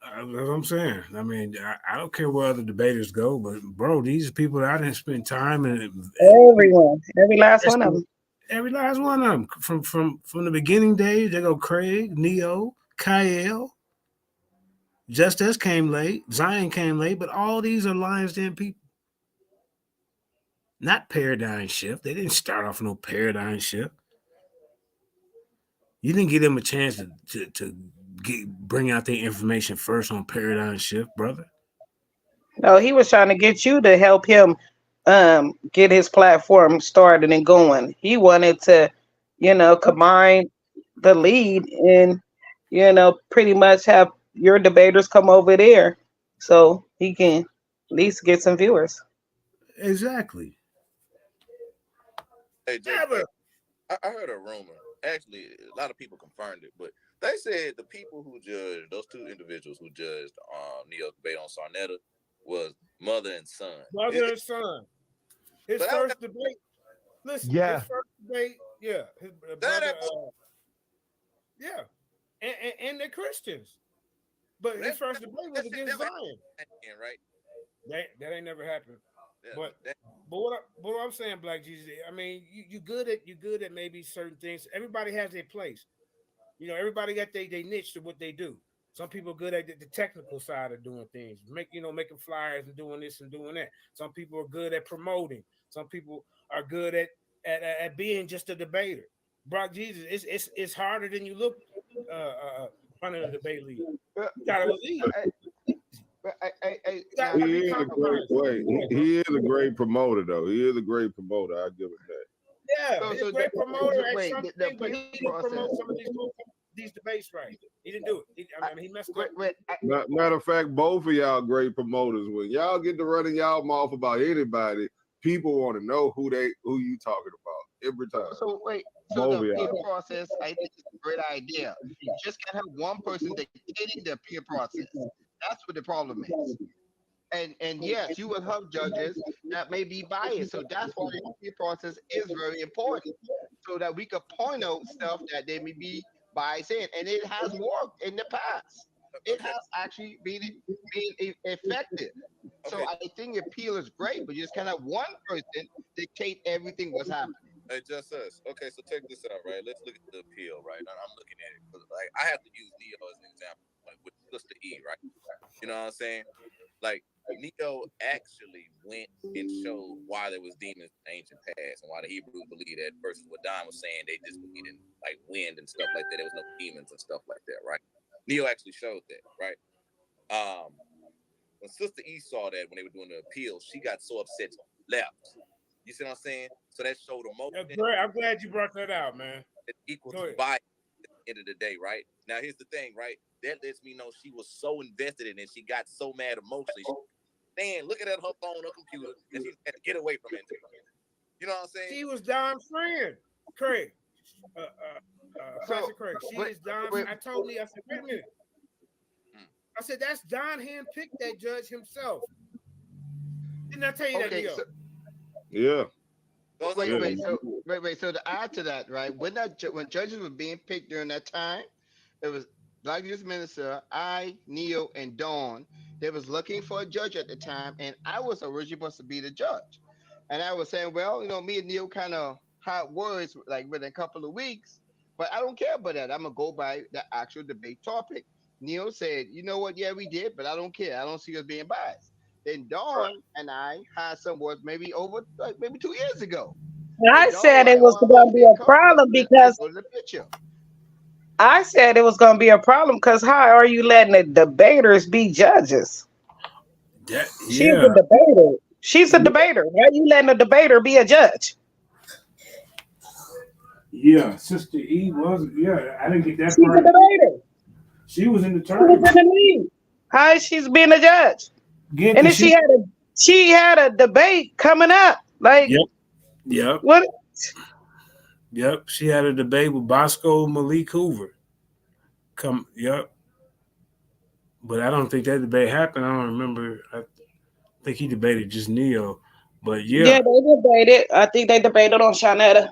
That's what I'm saying. I mean, I don't care where other debaters go, but bro, these are people that I didn't spend time Everyone, every last one of them. Every last one of them from the beginning days. They go Craig, Neo, Kyle. Justice came late, Zion came late, but all these are Lions Den people. Not paradigm shift. They didn't start off no paradigm shift. You didn't give them a chance to bring out their information first on paradigm shift, brother. No, he was trying to get you to help him get his platform started and going. He wanted to, combine the lead and, pretty much have your debaters come over there so he can at least get some viewers. Exactly. Hey, I heard a rumor. Actually, a lot of people confirmed it, but they said the people who judged, those two individuals who judged Neo's debate on Sarnetta was mother and son. Mother and son. His first debate. Listen, his first debate, yeah. His brother, yeah. And they're Christians. But his first debate was against Zion. Right? That ain't never happened. Yeah, but what I'm saying, Black Jesus, I mean, you good at maybe certain things. Everybody has their place. Everybody got their niche to what they do. Some people are good at the technical side of doing things, making flyers and doing this and doing that. Some people are good at promoting. Some people are good at being just a debater. Brock Jesus, it's harder than you look running a debate league. You gotta lead. He is a great promoter, though. He is a great promoter. I give it that. Yeah, he's a great promoter. He didn't promote some of these debates right. He didn't do it. He messed up. Matter of fact, both of y'all great promoters. When y'all get to running y'all mouth about anybody, people want to know who you talking about every time. So the peer process, I think, is a great idea. You just can't have one person dictating the peer process. That's what the problem is. And yes, you will have judges that may be biased. So that's why the peer process is very important. So that we could point out stuff that they may be biased in. And it has worked in the past. It has actually been effective. So I think the appeal is great, but you just can't have one person dictate everything what's happening. Hey, just us. Okay, so check this out, right? Let's look at the appeal, right? I'm looking at it because, like, I have to use Neo as an example, like with Sister E, right? You know what I'm saying? Like, Neo actually went and showed why there was demons in the ancient past and why the Hebrews believed that versus what Don was saying, they just believed in like wind and stuff like that. There was no demons and stuff like that, right? Neo actually showed that, right? When Sister E saw that when they were doing the appeal, she got so upset, left. You see what I'm saying? So that showed emotion. I'm glad you brought that out, man. It's equal to bias at the end of the day, right? Now, here's the thing, right? That lets me know she was so invested in it. She got so mad emotionally. She looking at her phone or computer, and she had to get away from it. You know what I'm saying? She was Don's friend, Craig. Craig. She is Don. I told me, I said, wait a minute. I said, that's Don handpicked that judge himself. Didn't I tell you that, Leo? Yeah. Wait. So to add to that, right? When judges were being picked during that time, it was Black Youth Minister, I, Neo, and Dawn. They was looking for a judge at the time, and I was originally supposed to be the judge. And I was saying, well, me and Neo kind of had words like within a couple of weeks, but I don't care about that. I'm gonna go by the actual debate topic. Neo said, you know what? Yeah, we did, but I don't care. I don't see us being biased. Then Dawn and I had some words maybe 2 years ago. I said it was going to be a problem because I said it was going to be a problem because how are you letting the debaters be judges? She's a debater. She's a debater. Why are you letting a debater be a judge? Yeah, Sister E was. Yeah, I didn't get that She's part. A debater. She was in the tournament. How is she being a judge? And then she had a debate coming up. Like, yep. What? Yep. She had a debate with Bosco Malik Hoover. But I don't think that debate happened. I don't remember. I think he debated just Neo. But Yeah, yeah. they debated. I think they debated on Shanetta.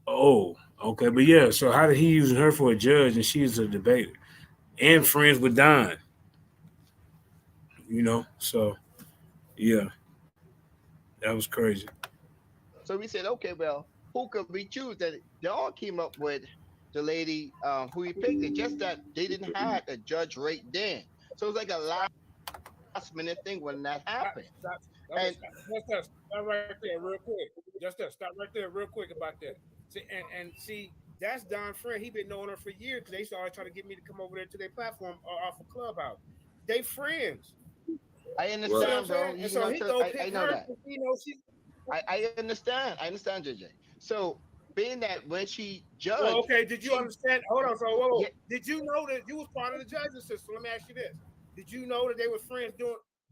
Oh, okay. But yeah, so how did he using her for a judge and she's a debater and friends with Don? So yeah, that was crazy. So we said, okay, well, who could we choose? That they all came up with the lady who we picked. It just that they didn't have a judge right then. So it was like a last minute thing when that happened. And Stop right there, real quick. Stop right there, real quick about that. See, and see, that's Don Friend. He been knowing her for years because they used to always try to get me to come over there to their platform off of Clubhouse. They friends. I You see what I'm understand, bro. saying? And so he go pick I know her that. because she. I understand. I understand, JJ. So being that when she Well, judged, okay. Did you understand? Hold on. So, whoa. yeah, Did you know that you was part of the judging system? Let me ask you this: did you know that they were friends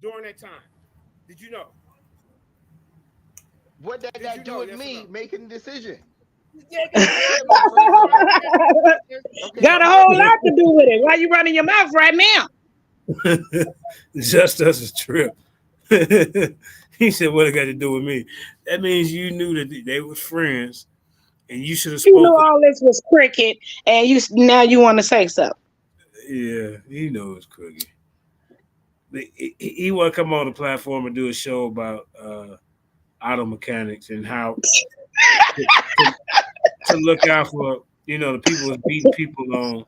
during that time? Did you know? what that Did you got to do know? with Yes or me no? making the decision? Yeah, okay. Okay, Got a whole lot to do with it. Why you running your mouth right now? Just us a trip. He said, "What it got to do with me?" That means you knew that they were friends, and you should have You knew spoken. all this was cricket, and now you want to say something. Yeah, he knows it's crooked. He want to come on the platform and do a show about auto mechanics and how to, to look out for the people who's beating people on.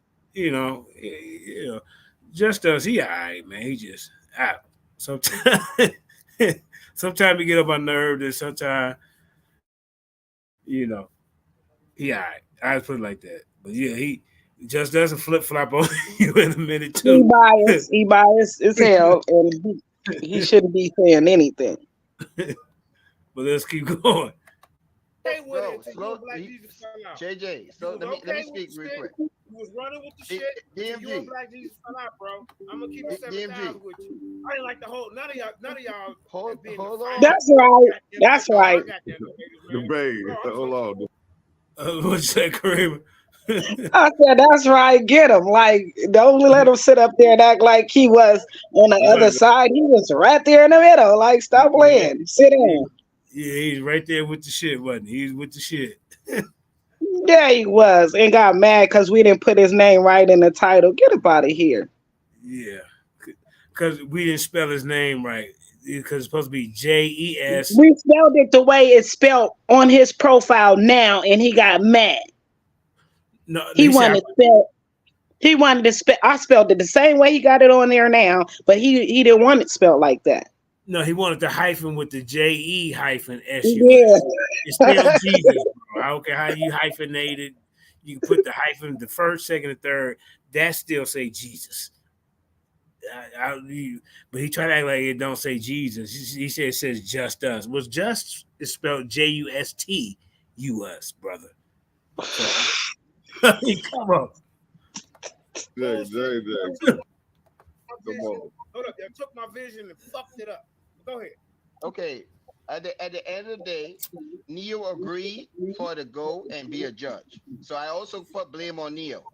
Just us. He all right, man. He just out. Sometimes, sometimes he get up on nerves, and sometimes he all right. I just put it like that. But yeah, he just doesn't flip flop on you in a minute He too. biased. He biased as hell, and he shouldn't be saying anything. But let's keep going. Okay with it bro, until you slow. and Black Jesus fell out. JJ, You so was let me okay with speak the real shit. quick. You was running with the shit until you and DMG, Black Jesus fell out, bro. I'm gonna keep it DMG. 7,000 with you. I didn't like the whole none of y'all being the Hold fight. on. That's right. That's Oh my right. goddamn niggas, man. Debate. Bro, I'm Hold so on. What's that, Kramer? I said, that's right. Get him. Like, don't let him sit up there and act like he was on the other Debate. side. He was right there in the middle. Like, stop playing. Sit down. Yeah, he's right there with the shit, wasn't he? He's with the shit. Yeah, he was. And got mad because we didn't put his name right in the title. Get up out of here. Yeah, because we didn't spell his name right. Because it's supposed to be JES. We spelled it the way it's spelled on his profile now, and he got mad. No, He he said wanted to spell. He wanted to spell. I spelled it the same way he got it on there now, but he didn't want it spelled like that. no. He wanted the hyphen with the JE hyphen Yeah. SUS. It's still Jesus, bro. I don't care how you hyphenated. You can put the hyphen the first, second, and third. That still say Jesus. But he tried to act like it don't say Jesus. He said it says just us. Was just is spelled JUSTUS, brother. So, I mean, come on. Jay. Come on. Hold up, y'all took my vision and fucked it up. Go ahead. Okay. At the end of the day, Neo agreed for to go and be a judge. So I also put blame on Neo.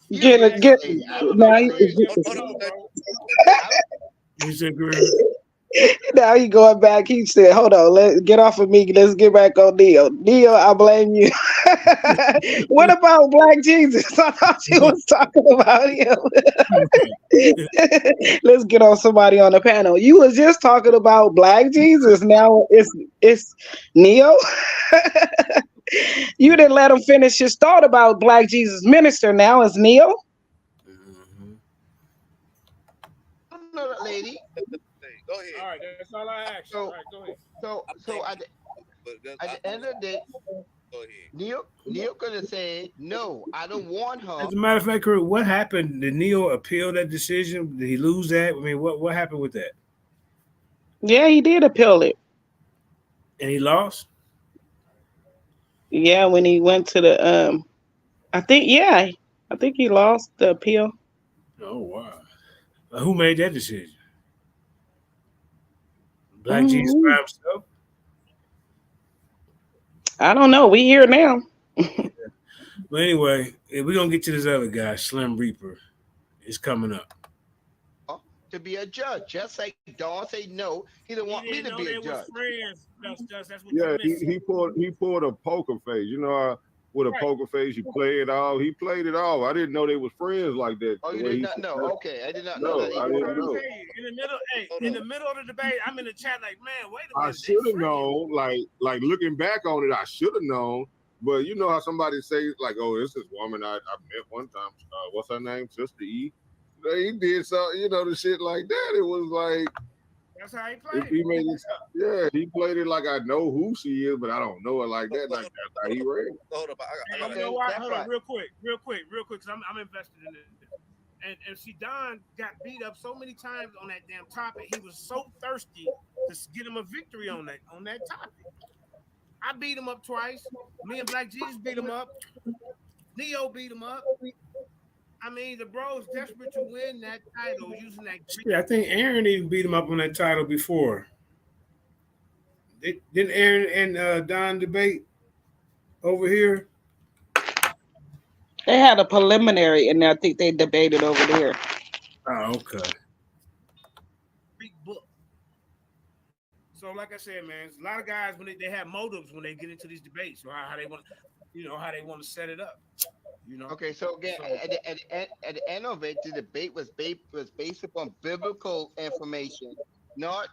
He Get agreed it. to Get say, I would now. like to say, Hold on, Bro. He's agreeing. Now he going back. He said, "Hold on, let's get off of me. Let's get back on Neo. Neo, I blame you." What about Black Jesus? I thought you was talking about him. Let's get on somebody on the panel. You was just talking about Black Jesus. Now it's Neo. You didn't let him finish his thought about Black Jesus minister. Now it's Neo. Mhm. I don't know that lady. Go ahead. All right, that's all I asked. All So right, go ahead. so at the end of the day, Go ahead. Neo could have said, no, I don't want her. As a matter of fact, Kurt, what happened? Did Neo appeal that decision? Did he lose that? I mean, what happened with that? Yeah, he did appeal it. And he lost? Yeah, when he went to the I think he lost the appeal. Oh wow. Who made that decision? Black Jesus Mhm. by himself? I don't know. We here now. But anyway, we're gonna get to this other guy, Slim Reaper. It's coming up. to be a judge. Just like Don say no, he didn't want me to be a judge. Friends. That's what Yeah, you he pulled a poker face. You know, with a poker face, he played it all. He played it all. I didn't know they was friends like that. Oh, you did not know? Okay, I did not know No, that. I didn't know. In the middle of the debate, I'm in the chat like, man, wait a I minute. should have known. Like looking back on it, I should have known. But you know how somebody say like, "Oh, this is woman I met one time. What's her name? Sister E." He did something, you know, the shit like that. It was like that's how he played. He made it, yeah, he played it like I know who she is, but I don't know her like that. Like that's how he ran. Hold up, you know why? Hold on, real quick, because I'm invested in this. And see, Don got beat up so many times on that damn topic. He was so thirsty to get him a victory on that topic. I beat him up twice. Me and Black Jesus beat him up. Neo beat him up. I mean, the bro's desperate to win that title using that. Yeah, I think Aaron even beat him up on that title before. Didn't Aaron and Don debate over here? They had a preliminary, and I think they debated over there. Oh, okay. Big book. So, like I said, man, a lot of guys when they have motives when they get into these debates, or how they want, how they want to set it up. Okay, so again, at the end of it, the debate was based upon biblical information, not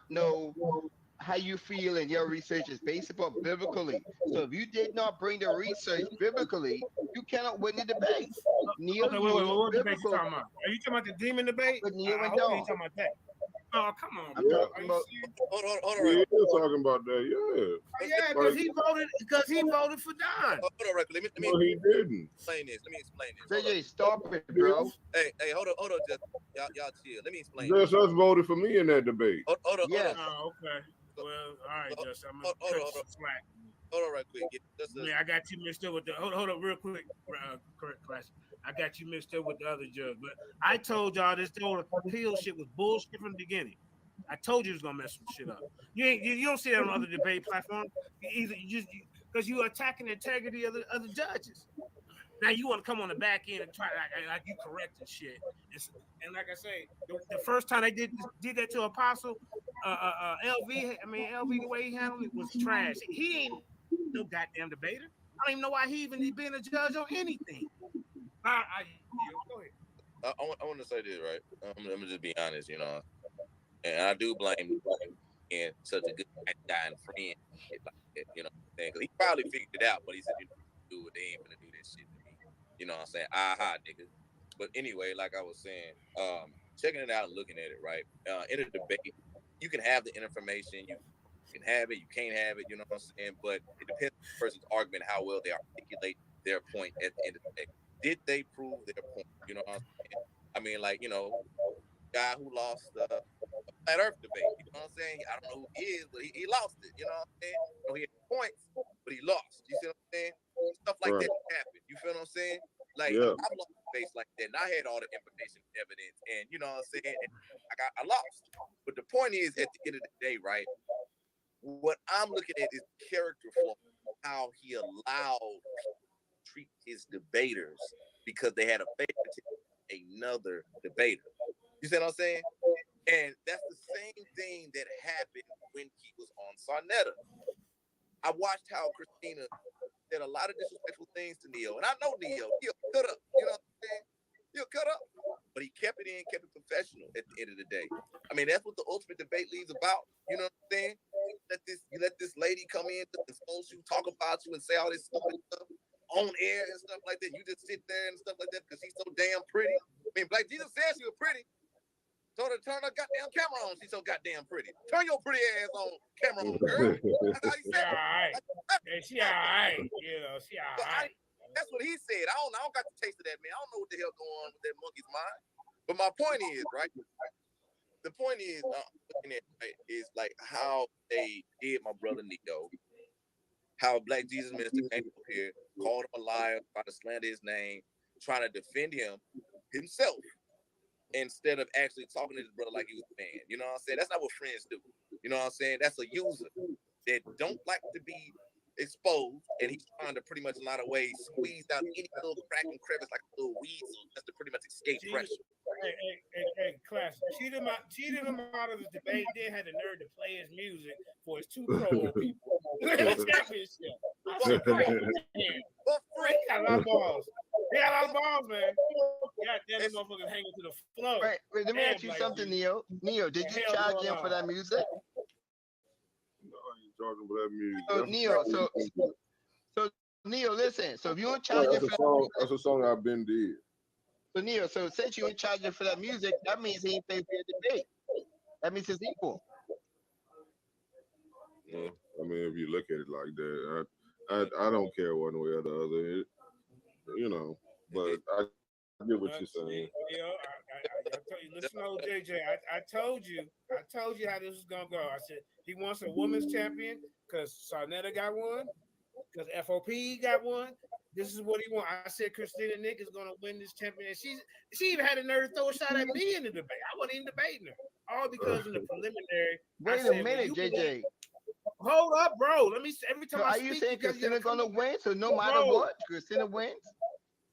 how you feel in your research is based upon biblically. So if you did not bring the research biblically, you cannot win the debate. Neil, okay, wait, what debate you talking about? Are you talking about the demon debate? With Neil and I hope you ain't talking about that. Oh, come on, bro. Yeah. Hold on. Yeah, talking about that, yeah, because he voted for Don. Hold on, Rick. Let me he didn't. Explain this. JJ, stop it, bro. Hey, hold on, just y'all chill. Let me explain. Just us voted for me in that debate. Hold on. Oh, okay. Well, all right, Just I'm gonna cut you slack. Hold on, right quick. I got you mixed up with the hold up real quick, correct class. I got you mixed up with the other judge, but I told y'all this whole appeal shit was bullshit from the beginning. I told you it was gonna mess some shit up. You don't see that on other debate platforms. Either because you attacking the integrity of the other judges. Now you want to come on the back end and try like you correcting shit. And like I say, the first time they did that to Apostle, LV, the way he handled it was trash. He ain't no goddamn debater. I don't even know why he even being a judge on anything. Go ahead. I want to say this, right? I'm gonna just be honest, and I do blame and such a good dying friend, because he probably figured it out, but he said, do it, they ain't gonna do this shit to me. You know what I'm saying? Aha, nigga. But anyway, like I was saying, checking it out and looking at it, right? In a debate, you can have the information, you can have it, you can't have it, you know what I'm saying? But it depends on the person's argument, how well they articulate their point at the end of the day. Did they prove their point? You know what I'm saying? I mean, like, guy who lost the Flat Earth debate, you know what I'm saying? I don't know who he is, but he lost it, you know what I'm saying? He had points, but he lost. You see what I'm saying? Stuff like that happened. You feel what I'm saying? Like, I've lost a face like that, and I had all the information, evidence, and you know what I'm saying? And I lost. But the point is, at the end of the day, right, what I'm looking at is character flaw, how he allowed to treat his debaters because they had a favor to another debater. You see what I'm saying? And that's the same thing that happened when he was on Sarnetta. I watched how Christina said a lot of disrespectful things to Neo, and I know Neo. He'll cut up. You know what I'm saying? He'll cut up. But he kept it professional at the end of the day. I mean, that's what the Ultimate Debate League's about. You know what I'm saying? You let this lady come in, expose you, talk about you, and say all this stupid stuff on air and stuff like that. You just sit there and stuff like that because she's so damn pretty. I mean, Black Jesus said she was pretty. Told her to turn her goddamn camera on. She's so goddamn pretty. Turn your pretty ass on camera on, girl. That's how he said it. She all right. She all right. That's what he said. I don't got the taste of that, man. I don't know what the hell going on with that monkey's mind. But my point is, right? The point is, looking at right, is like how they did my brother Nico. How Black Jesus Minister came up here, called him a liar, tried to slander his name, trying to defend himself, instead of actually talking to his brother like he was a man. You know what I'm saying? That's not what friends do. You know what I'm saying? That's a user that don't like to be exposed, and he's trying to pretty much in a lot of ways squeeze out any little crack and crevice like a little weasel just to pretty much escape pressure. Hey, classic. Cheated him out of the debate. Then had the nerve to play his music for his 2 promo people. Championship. I said, he got a lot of balls. He got a lot of balls, man. God damn, them motherfuckers hanging to the floor. Right. Wait, let me ask you something, Neo. Neo, did you charge him for that music? No, I ain't charging for that music. So Neo, so Neo, listen. So if you don't charge him for that's a song I've been did. So Neo, so since you ain't charging for that music, that means he ain't paid for your debate. That means it's equal. Yeah, I mean, if you look at it like that, I don't care one way or the other. But I get what you're saying. I told you, listen, old JJ. I told you how this was gonna go. I said he wants a women's champion because Sarnetta got one, because FOP got one. This is what he wants. I said Christina Nick is gonna win this champion. She even had a nerve to throw a shot at me in the debate. I wasn't even debating her, all because in the preliminary. Wait a minute, JJ. Hold up, bro. Let me. Every time so I are speak, you saying Christina gonna win? So no matter what, Christina wins.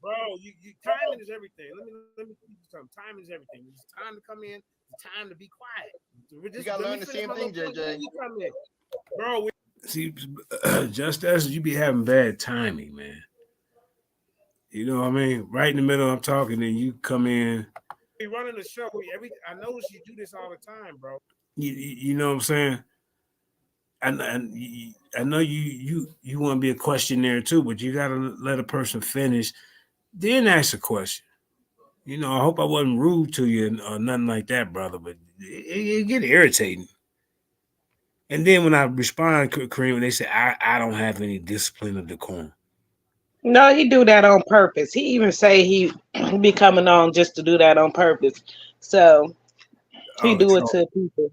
Bro, you timing is everything. Let me tell you something. Timing is everything. It's time to come in. It's time to be quiet. You gotta learn the same thing, JJ. Bro, see, just as you be having bad timing, man. You know what I mean? Right in the middle, I'm talking, and you come in. We running the show. I notice you do this all the time, bro. You know what I'm saying? And I know you want to be a questionnaire too, but you got to let a person finish, then ask a question. You know, I hope I wasn't rude to you or nothing like that, brother, but it get irritating. And then when I respond, Kareem, they say I don't have any discipline or decorum. No, he do that on purpose. He even say he be coming on just to do that on purpose. So he do it to people.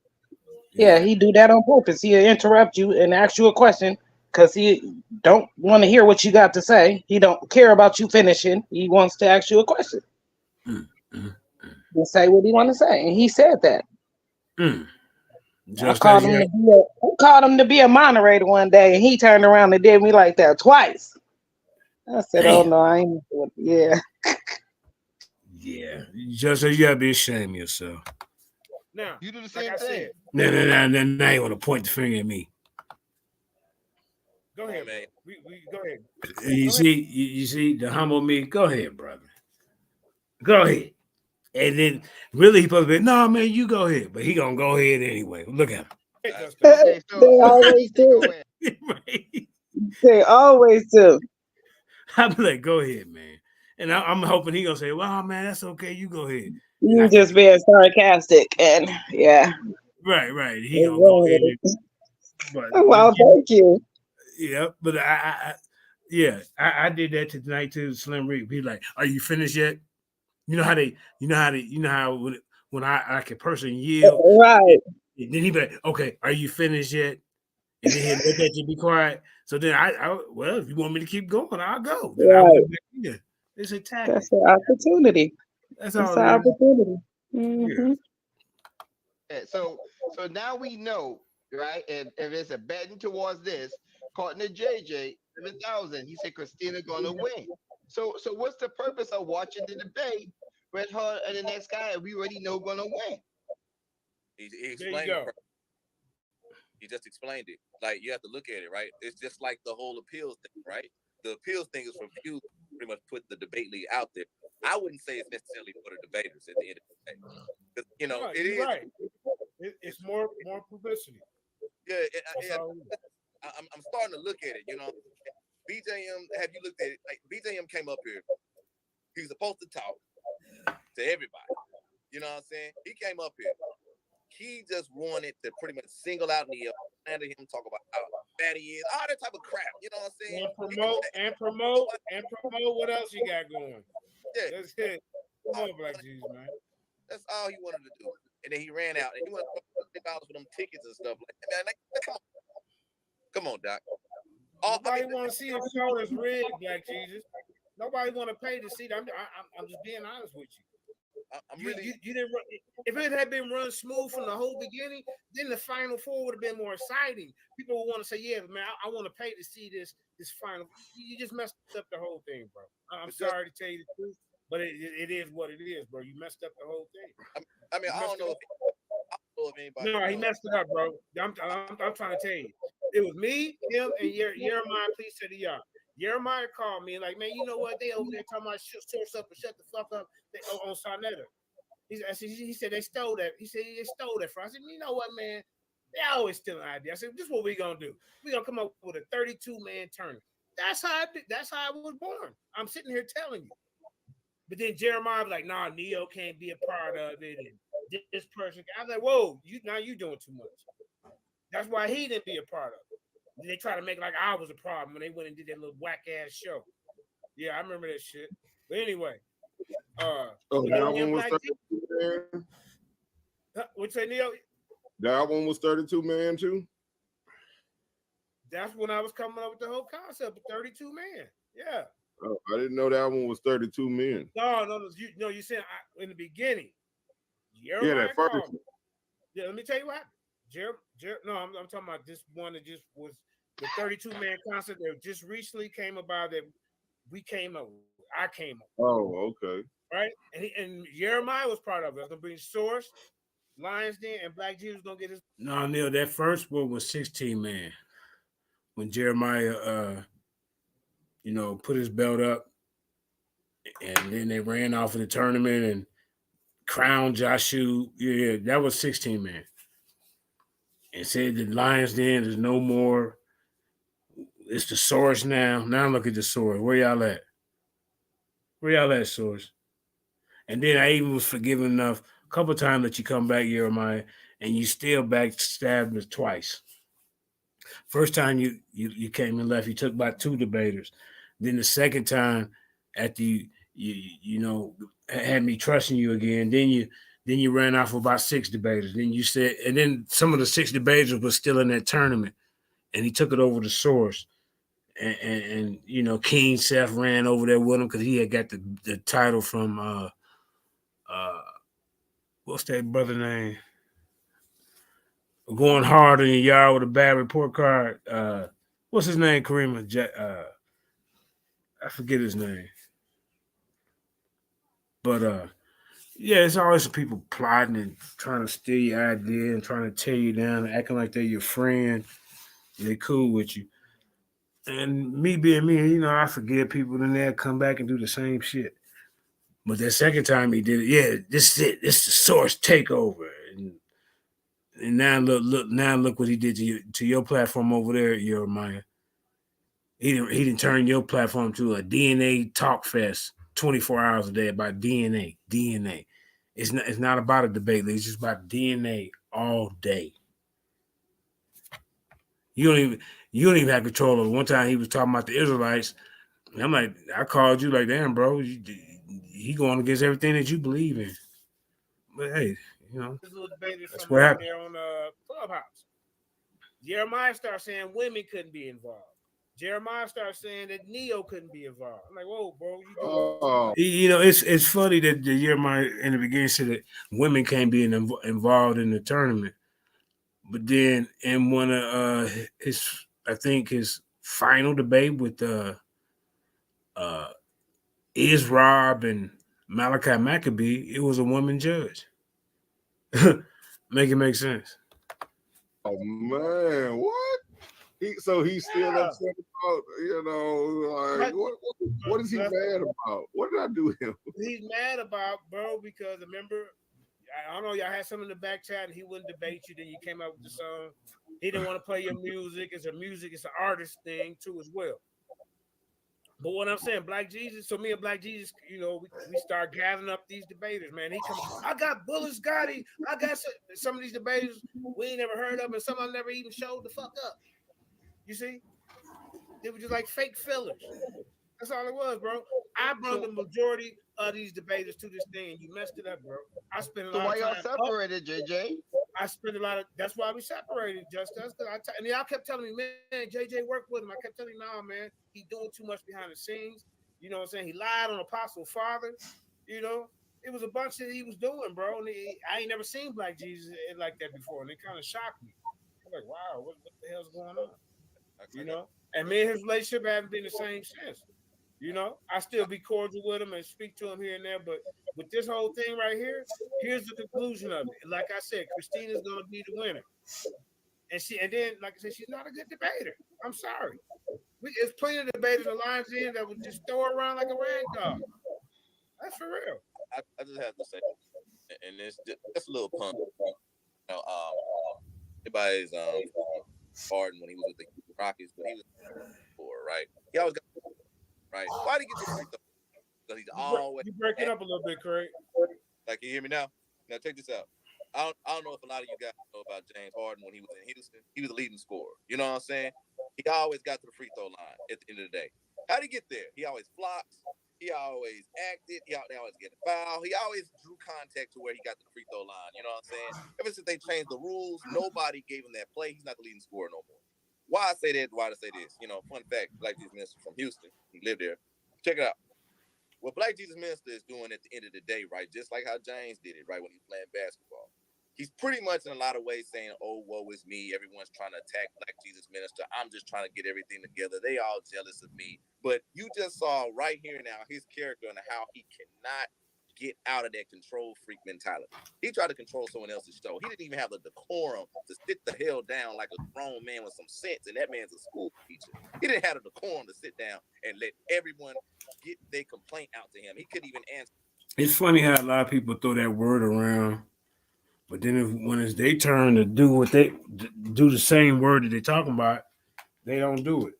Yeah, he do that on purpose. He'll interrupt you and ask you a question because he don't want to hear what you got to say. He don't care about you finishing. He wants to ask you a question. And say what he want to say, and he said that. I called him to be a moderator one day, and he turned around and did me like that twice. I said, "Oh no, I ain't." Yeah. Yeah, just so you gotta be ashamed of yourself. Now you do the same thing. No, now you want to point the finger at me. Go ahead, man. We go ahead. You see the humble me. Go ahead, brother. Go ahead. And then really he supposed to be, no, man, you go ahead. But he gonna go ahead anyway. Look at him. They always do. They always do. I'm like, go ahead, man. And I'm hoping he gonna say, well, man, that's okay. You go ahead. You just being sarcastic, and yeah. Right. He gonna go ahead. But well, thank you. Yeah, but I did that tonight to Slim Reed. He's like, "Are you finished yet?" You know how when I can person yield, right? And then he be like, "Okay, are you finished yet?" And then he'll look at you, be quiet. So then well, if you want me to keep going, I'll go. Then Right. It's a tactic. That's an opportunity. That's all. It's an opportunity. Mm-hmm. Yeah, so now we know, right? If it's a betting towards this, Courtney Jj7000, he said Christina gonna win. So what's the purpose of watching the debate with her and the next guy we already know gonna win? He explained it. He just explained it. Like, you have to look at it, right? It's just like the whole appeals thing, right? The appeals thing is for you to pretty much put the debate league out there. I wouldn't say it's necessarily for the debaters at the end of the day. Because, it is. Right. It's more publicity. Yeah, I'm starting to look at it, BJM, have you looked at it? Like, BJM came up here. He was supposed to talk to everybody. You know what I'm saying? He came up here. He just wanted to pretty much single out Neo, and him talk about how bad he is, all that type of crap. You know what I'm saying? And promote. What else you got going? Yeah, that's it. Come on, Black Jesus, man. That's all he wanted to do. And then he ran out, and he wanted $50 for them tickets and stuff. Come on, Doc. Nobody want to see him show his rig, Black Jesus. Nobody want to pay to see that. I'm just being honest with you. You didn't run, if it had been run smooth from the whole beginning, then the final four would have been more exciting. People would want to say, "Yeah, man, I want to pay to see this final." You just messed up the whole thing, bro. I'm sorry to tell you the truth, but it is what it is, bro. You messed up the whole thing. I mean, I don't know if anybody. No, he messed it up, bro. I'm trying to tell you. It was me, him, and Jeremiah. Please say to y'all. Jeremiah called me like, man, you know what? They over there talking about source up and shut the fuck up on Sonetta. He said they stole that. He said they stole that from. I said, you know what, man? They always stealing ideas. I said, this is what we gonna do. We gonna come up with a 32-man tournament. That's how I was born. I'm sitting here telling you. But then Jeremiah was like, nah, Neo can't be a part of it. And this person, I was like, whoa, you doing too much. That's why he didn't be a part of it. They try to make like I was a problem when they went and did that little whack ass show. Yeah, I remember that shit. But anyway, that one was 32 man. What's that, Neo? That one was 32 man too. That's when I was coming up with the whole concept of 32 man. Yeah. Oh, I didn't know that one was 32 men. No, you said in the beginning. Yeah, that first. Yeah, let me tell you what happened. No, I'm talking about this one that just was the 32-man concept that just recently came about that we came up with. I came up with. Oh, okay. Right? And Jeremiah was part of it. I was going to bring Source, Lions Den, and Black Jesus was going to get his. No, Neil, that first one was 16 man. When Jeremiah, put his belt up, and then they ran off in the tournament and crowned Joshua. Yeah, that was 16 man. And said the Lions Den is no more. It's the Source now. Now look at the Source. Where y'all at? Where y'all at, Source? And then I even was forgiven enough a couple times that you come back, Jeremiah, and you still backstabbed us twice. First time you came and left, you took about 2 debaters. Then the second time, after you had me trusting you again, then you ran off about 6 debaters. Then you said, and then some of the 6 debaters was still in that tournament, and he took it over to Source. And King Seth ran over there with him because he had got the title from what's that brother name? Going hard in the yard with a bad report card. What's his name, Kareem? I forget his name. But yeah, it's always some people plotting and trying to steal your idea and trying to tear you down and acting like they're your friend. And they cool with you. And me being me, I forgive people, then they'll come back and do the same shit. But that second time he did it, yeah, this is it. This is the Source takeover. And now look what he did to your platform over there, Jeremiah. He didn't turn your platform to a DNA talk fest 24 hours a day about DNA. DNA. It's not about a debate. It's just about DNA all day. You don't even have control of it. One time he was talking about the Israelites, and I'm like, I called you like, damn, bro, he going against everything that you believe in. But hey, that's what happened. There on Clubhouse. Jeremiah started saying women couldn't be involved. Jeremiah started saying that Neo couldn't be involved. I'm like, whoa, bro, it's funny that Jeremiah in the beginning said that women can't be involved in the tournament. But then in one of his final debate with Rob and Malachi Maccabee, it was a woman judge. Make it make sense. Oh man, what? He's still upset about, what is he mad about? What did I do him? He's mad about, bro, because remember, I don't know, y'all had some in the back chat and he wouldn't debate you, then you came out with the song. He didn't want to play your music. It's an artist thing too as well. But what I'm saying, Black Jesus, so me and Black Jesus, we start gathering up these debaters, man. He comes, I got Bullis Gotti. I got some of these debaters we ain't never heard of, and some of them never even showed the fuck up. You see? They were just like fake fillers. That's all it was, bro. I brought the majority of these debaters to this thing, and you messed it up, bro. I spent a lot of time. So why y'all separated, JJ? I spent a lot of. That's why we separated, Justice. And y'all kept telling me, man, JJ worked with him. I kept telling him, nah, man, he doing too much behind the scenes. You know what I'm saying? He lied on Apostle Father. It was a bunch that he was doing, bro. And I ain't never seen Black Jesus like that before, and it kind of shocked me. I'm like, wow, what the hell's going on? And me and his relationship haven't been the same since. You know, I still be cordial with him and speak to him here and there, but with this whole thing right here, here's the conclusion of it. Like I said, Christina's gonna be the winner. And then, like I said, she's not a good debater. I'm sorry. There's plenty of debaters the lines in that would just throw her around like a rag doll. That's for real. I just have to say, and it's just a little pun. You know, everybody's pardon when he was with the Rockets, but he was right. He always got right. Why did he get the free throw? Because he's always you breaking up a little bit, Craig. Like, can you hear me now? Now check this out. I don't know if a lot of you guys know about James Harden when he was in Houston. He was a leading scorer. You know what I'm saying? He always got to the free throw line at the end of the day. How did he get there? He always flops. He always acted. They always get a foul. He always drew contact to where he got to the free throw line. You know what I'm saying? Ever since they changed the rules, nobody gave him that play. He's not the leading scorer no more. Why I say that? Why I say this? You know, fun fact: Black Jesus Minister from Houston. He lived there. Check it out. What Black Jesus Minister is doing at the end of the day, right? Just like how James did it, right, when he's playing basketball. He's pretty much in a lot of ways saying, oh, woe is me. Everyone's trying to attack Black Jesus Minister. I'm just trying to get everything together. They all jealous of me. But you just saw right here now his character and how he cannot get out of that control freak mentality. He tried to control someone else's show. He didn't even have the decorum to sit the hell down like a grown man with some sense, and that man's a school teacher. He didn't have the decorum to sit down and let everyone get their complaint out to him. He couldn't even answer. It's funny how a lot of people throw that word around, but then when it's their turn to do what they do, the same word that they're talking about, they don't do it.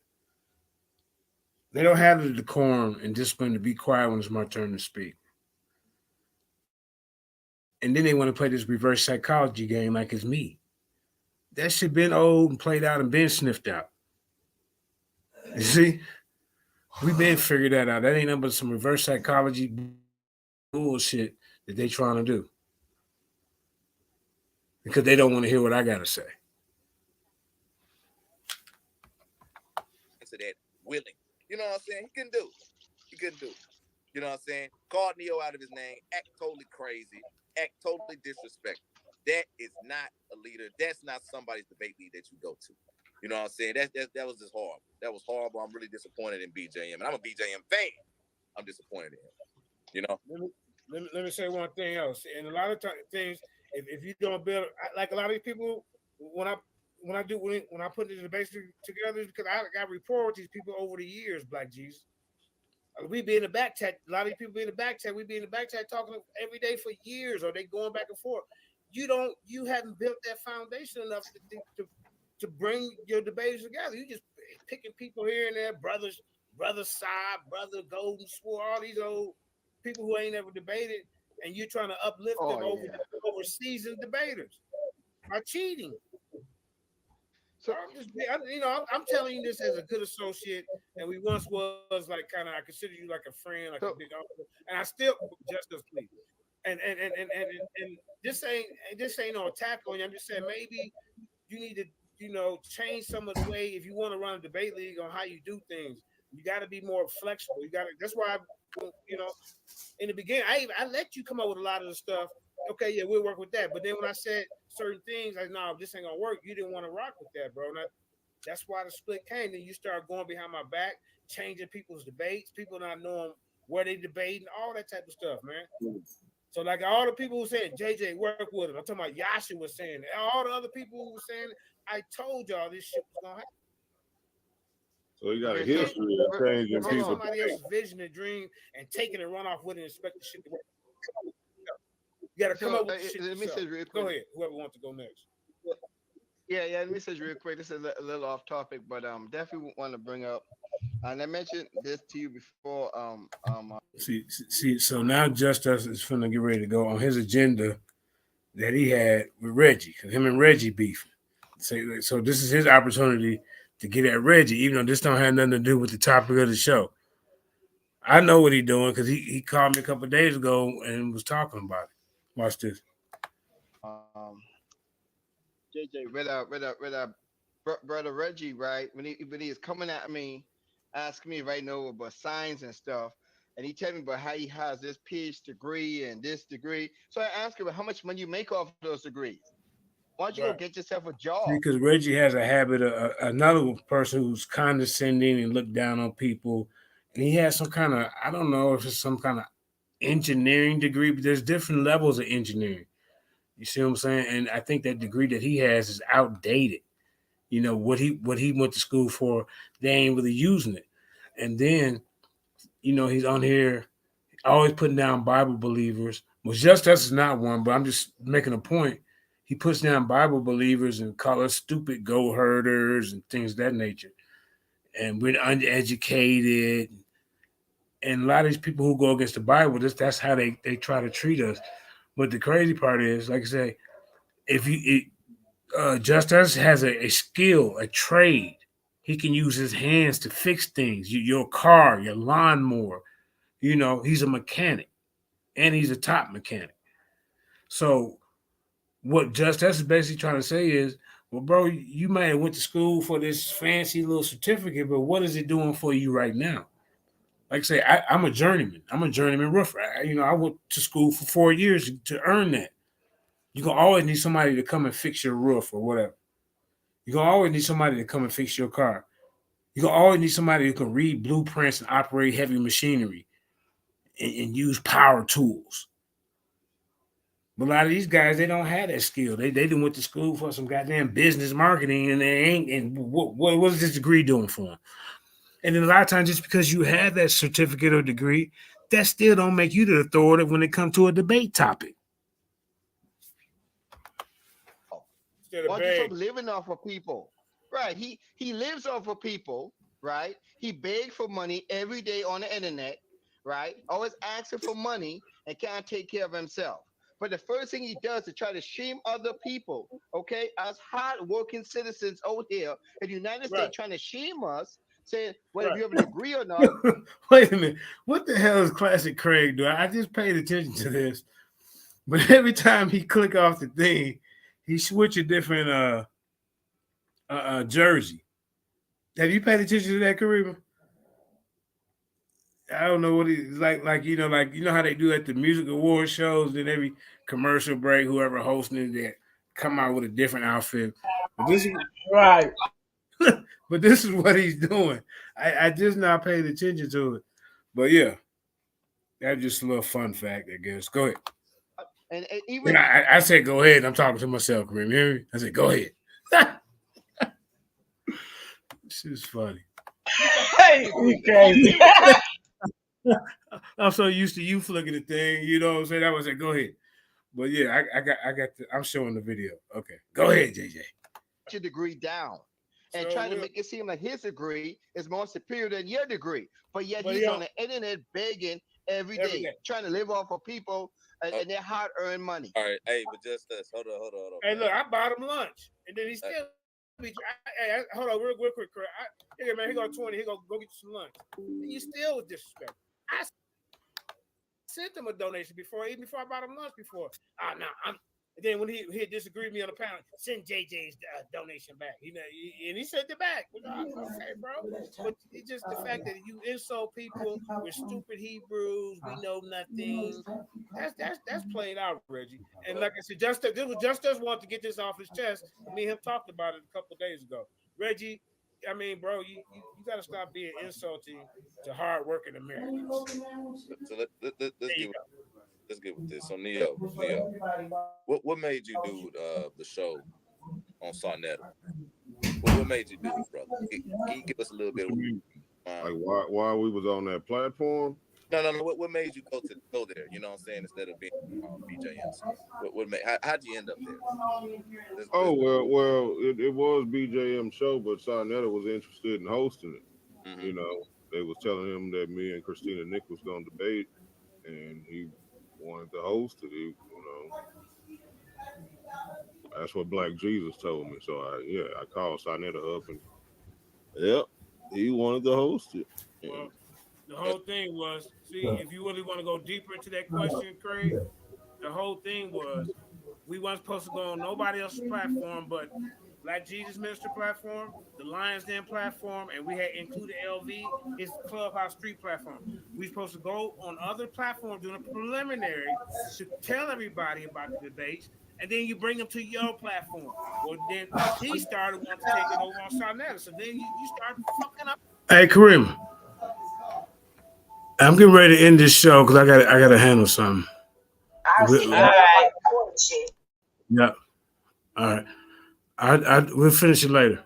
They don't have the decorum and discipline to be quiet when it's my turn to speak. And then they want to play this reverse psychology game like it's me. That shit been old and played out and been sniffed out. You see? We've been figured that out. That ain't nothing but some reverse psychology bullshit that they trying to do. Because they don't want to hear what I got to say. To that willing. You know what I'm saying? He couldn't do it. He couldn't do it. You know what I'm saying? Called Neo out of his name, act totally crazy, act totally disrespectful. That is not a leader. That's not somebody's debate lead that you go to. You know what I'm saying? That was just horrible. That was horrible. I'm really disappointed in BJM. And I'm a BJM fan. I'm disappointed in him. You know? Let me say one thing else. And a lot of things, if you don't build, like a lot of these people, when I put the debates together, is because I got rapport with these people over the years, Black Jesus. We be in the back chat. A lot of these people be in the back chat. We be in the back chat talking every day for years, or they going back and forth. You haven't built that foundation enough to bring your debates together. You just picking people here and there, brother Saab, brother Golden Swore, all these old people who ain't ever debated, and you're trying to uplift them over seasoned debaters by cheating. So I'm telling you this as a good associate, and we once was like kind of I consider you like a friend, like a big uncle, and I still just as please. And this ain't no attack on you. I'm just saying maybe you need to change some of the way if you want to run a debate league on how you do things. You got to be more flexible. That's why in the beginning I let you come up with a lot of the stuff. Okay, yeah, we'll work with that. But then when I said certain things, like, no, this ain't gonna work. You didn't want to rock with that, bro. That's why the split came. Then you start going behind my back, changing people's debates, people not knowing where they debating, all that type of stuff, man. So like all the people who said JJ work with him, I'm talking about Yasha was saying it. All the other people who were saying it, I told y'all this shit was gonna happen. So you got a history of changing people. Somebody else's vision and dream and taking it, run off with it, and expect the shit to work. You got to come up with the shit. Let me say real quick. Go ahead. Whoever wants to go next. Yeah. Let me say real quick. This is a little off topic, but definitely want to bring up. And I mentioned this to you before. See. So now Justice is finna get ready to go on his agenda that he had with Reggie, because him and Reggie beefing. So this is his opportunity to get at Reggie, even though this don't have nothing to do with the topic of the show. I know what he's doing because he called me a couple of days ago and was talking about it. Watch this. JJ, brother Reggie, right? When he is coming at me, asking me right now about signs and stuff, and he telling me about how he has this PhD degree and this degree. So I asked him, how much money you make off those degrees? Why don't you go get yourself a job? Because Reggie has a habit of another person who's condescending and look down on people and he has some kind of, I don't know if it's some kind of engineering degree, but there's different levels of engineering. You see what I'm saying? And I think that degree that he has is outdated. You know what he went to school for, they ain't really using it. And then, he's on here always putting down Bible believers. Well, just us is not one, but I'm just making a point. He puts down Bible believers and call us stupid goat herders and things of that nature. And we're uneducated. And a lot of these people who go against the Bible, that's how they try to treat us. But the crazy part is, like I say, if Justice has a skill, a trade. He can use his hands to fix things. Your car, your lawnmower. He's a mechanic, and he's a top mechanic. So what Justice is basically trying to say is, well, bro, you might have went to school for this fancy little certificate, but what is it doing for you right now? Like I say, I'm a journeyman. I'm a journeyman roofer. I went to school for 4 years to earn that. You're gonna always need somebody to come and fix your roof or whatever. You're gonna always need somebody to come and fix your car. You're gonna always need somebody who can read blueprints and operate heavy machinery and use power tools. But a lot of these guys, they don't have that skill. They didn't went to school for some goddamn business marketing, and they ain't. And what is this degree doing for them? And then a lot of times, just because you have that certificate or degree, that still don't make you the authority when it comes to a debate topic. Or just living off of people. Right. He lives off of people, right? He begs for money every day on the internet, right? Always asking for money and can't take care of himself. But the first thing he does is try to shame other people, okay? Us hard-working citizens out here in the United States trying to shame us, saying whether you have a degree or not. Wait a minute. What the hell is Classic Craig doing? I just paid attention to this. But every time he click off the thing, he switch a different jersey. Have you paid attention to that, Karima? I don't know what he's like how they do at the music award shows. Then every commercial break, whoever hosting it, they come out with a different outfit. But this is right. But this is what he's doing. I just not paid attention to it. But yeah, that's just a little fun fact, I guess. Go ahead. And even I said go ahead. I'm talking to myself, Kareem. You hear me? I said go ahead. This is funny. Hey, you crazy. I'm so used to you flicking the thing, you know what I'm saying? I was like, go ahead. But yeah, I'm showing the video. Okay. Go ahead, JJ. Your degree down. And trying to make it seem like his degree is more superior than your degree. But yet he's on the internet begging every day, trying to live off of people and their hard-earned money. All right, hey, but just us. Hold on. Hey, look, I bought him lunch, and then he still. Hold on, real quick, Chris. Man, he got 20. He go get you some lunch. And you still was disrespectful. I sent him a donation even before I bought him lunch before. And then when he disagreed with me on the panel, send JJ's donation back. And he sent it back. Okay, bro. But it's just the fact that you insult people with stupid Hebrews. We know nothing. That's played out, Reggie. And like I said, Justice wanted to get this off his chest. Me and him talked about it a couple of days ago. Reggie, I mean, bro, you got to stop being insulting to hardworking Americans. So let's get with this. So Neo, what made you do the show on Sarnetta? What made you do it, brother? Can you give us a little bit of like why we was on that platform? No. What made you go there? You know what I'm saying? Instead of being BJM. What made? How'd you end up there? Well, it was BJM show, but Sarnetta was interested in hosting it. Mm-hmm. You know, they was telling him that me and Christina Nick was gonna debate, and he wanted to host it. You know, that's what Black Jesus told me. So I called Sarnetta up, and he wanted to host it. Well, the whole thing was, if you really want to go deeper into that question, Craig, the whole thing was we weren't supposed to go on nobody else's platform but Black Jesus Minister platform, the Lions Den platform, and we had included LV, his Clubhouse Street platform. We supposed to go on other platforms doing a preliminary to tell everybody about the debates, and then you bring them to your platform. Well, then he started wanting to take it over on Sarnetta, so then you start fucking up. Hey, Kareem. I'm getting ready to end this show because I got to handle something. All right. Yeah. All right. We'll finish it later.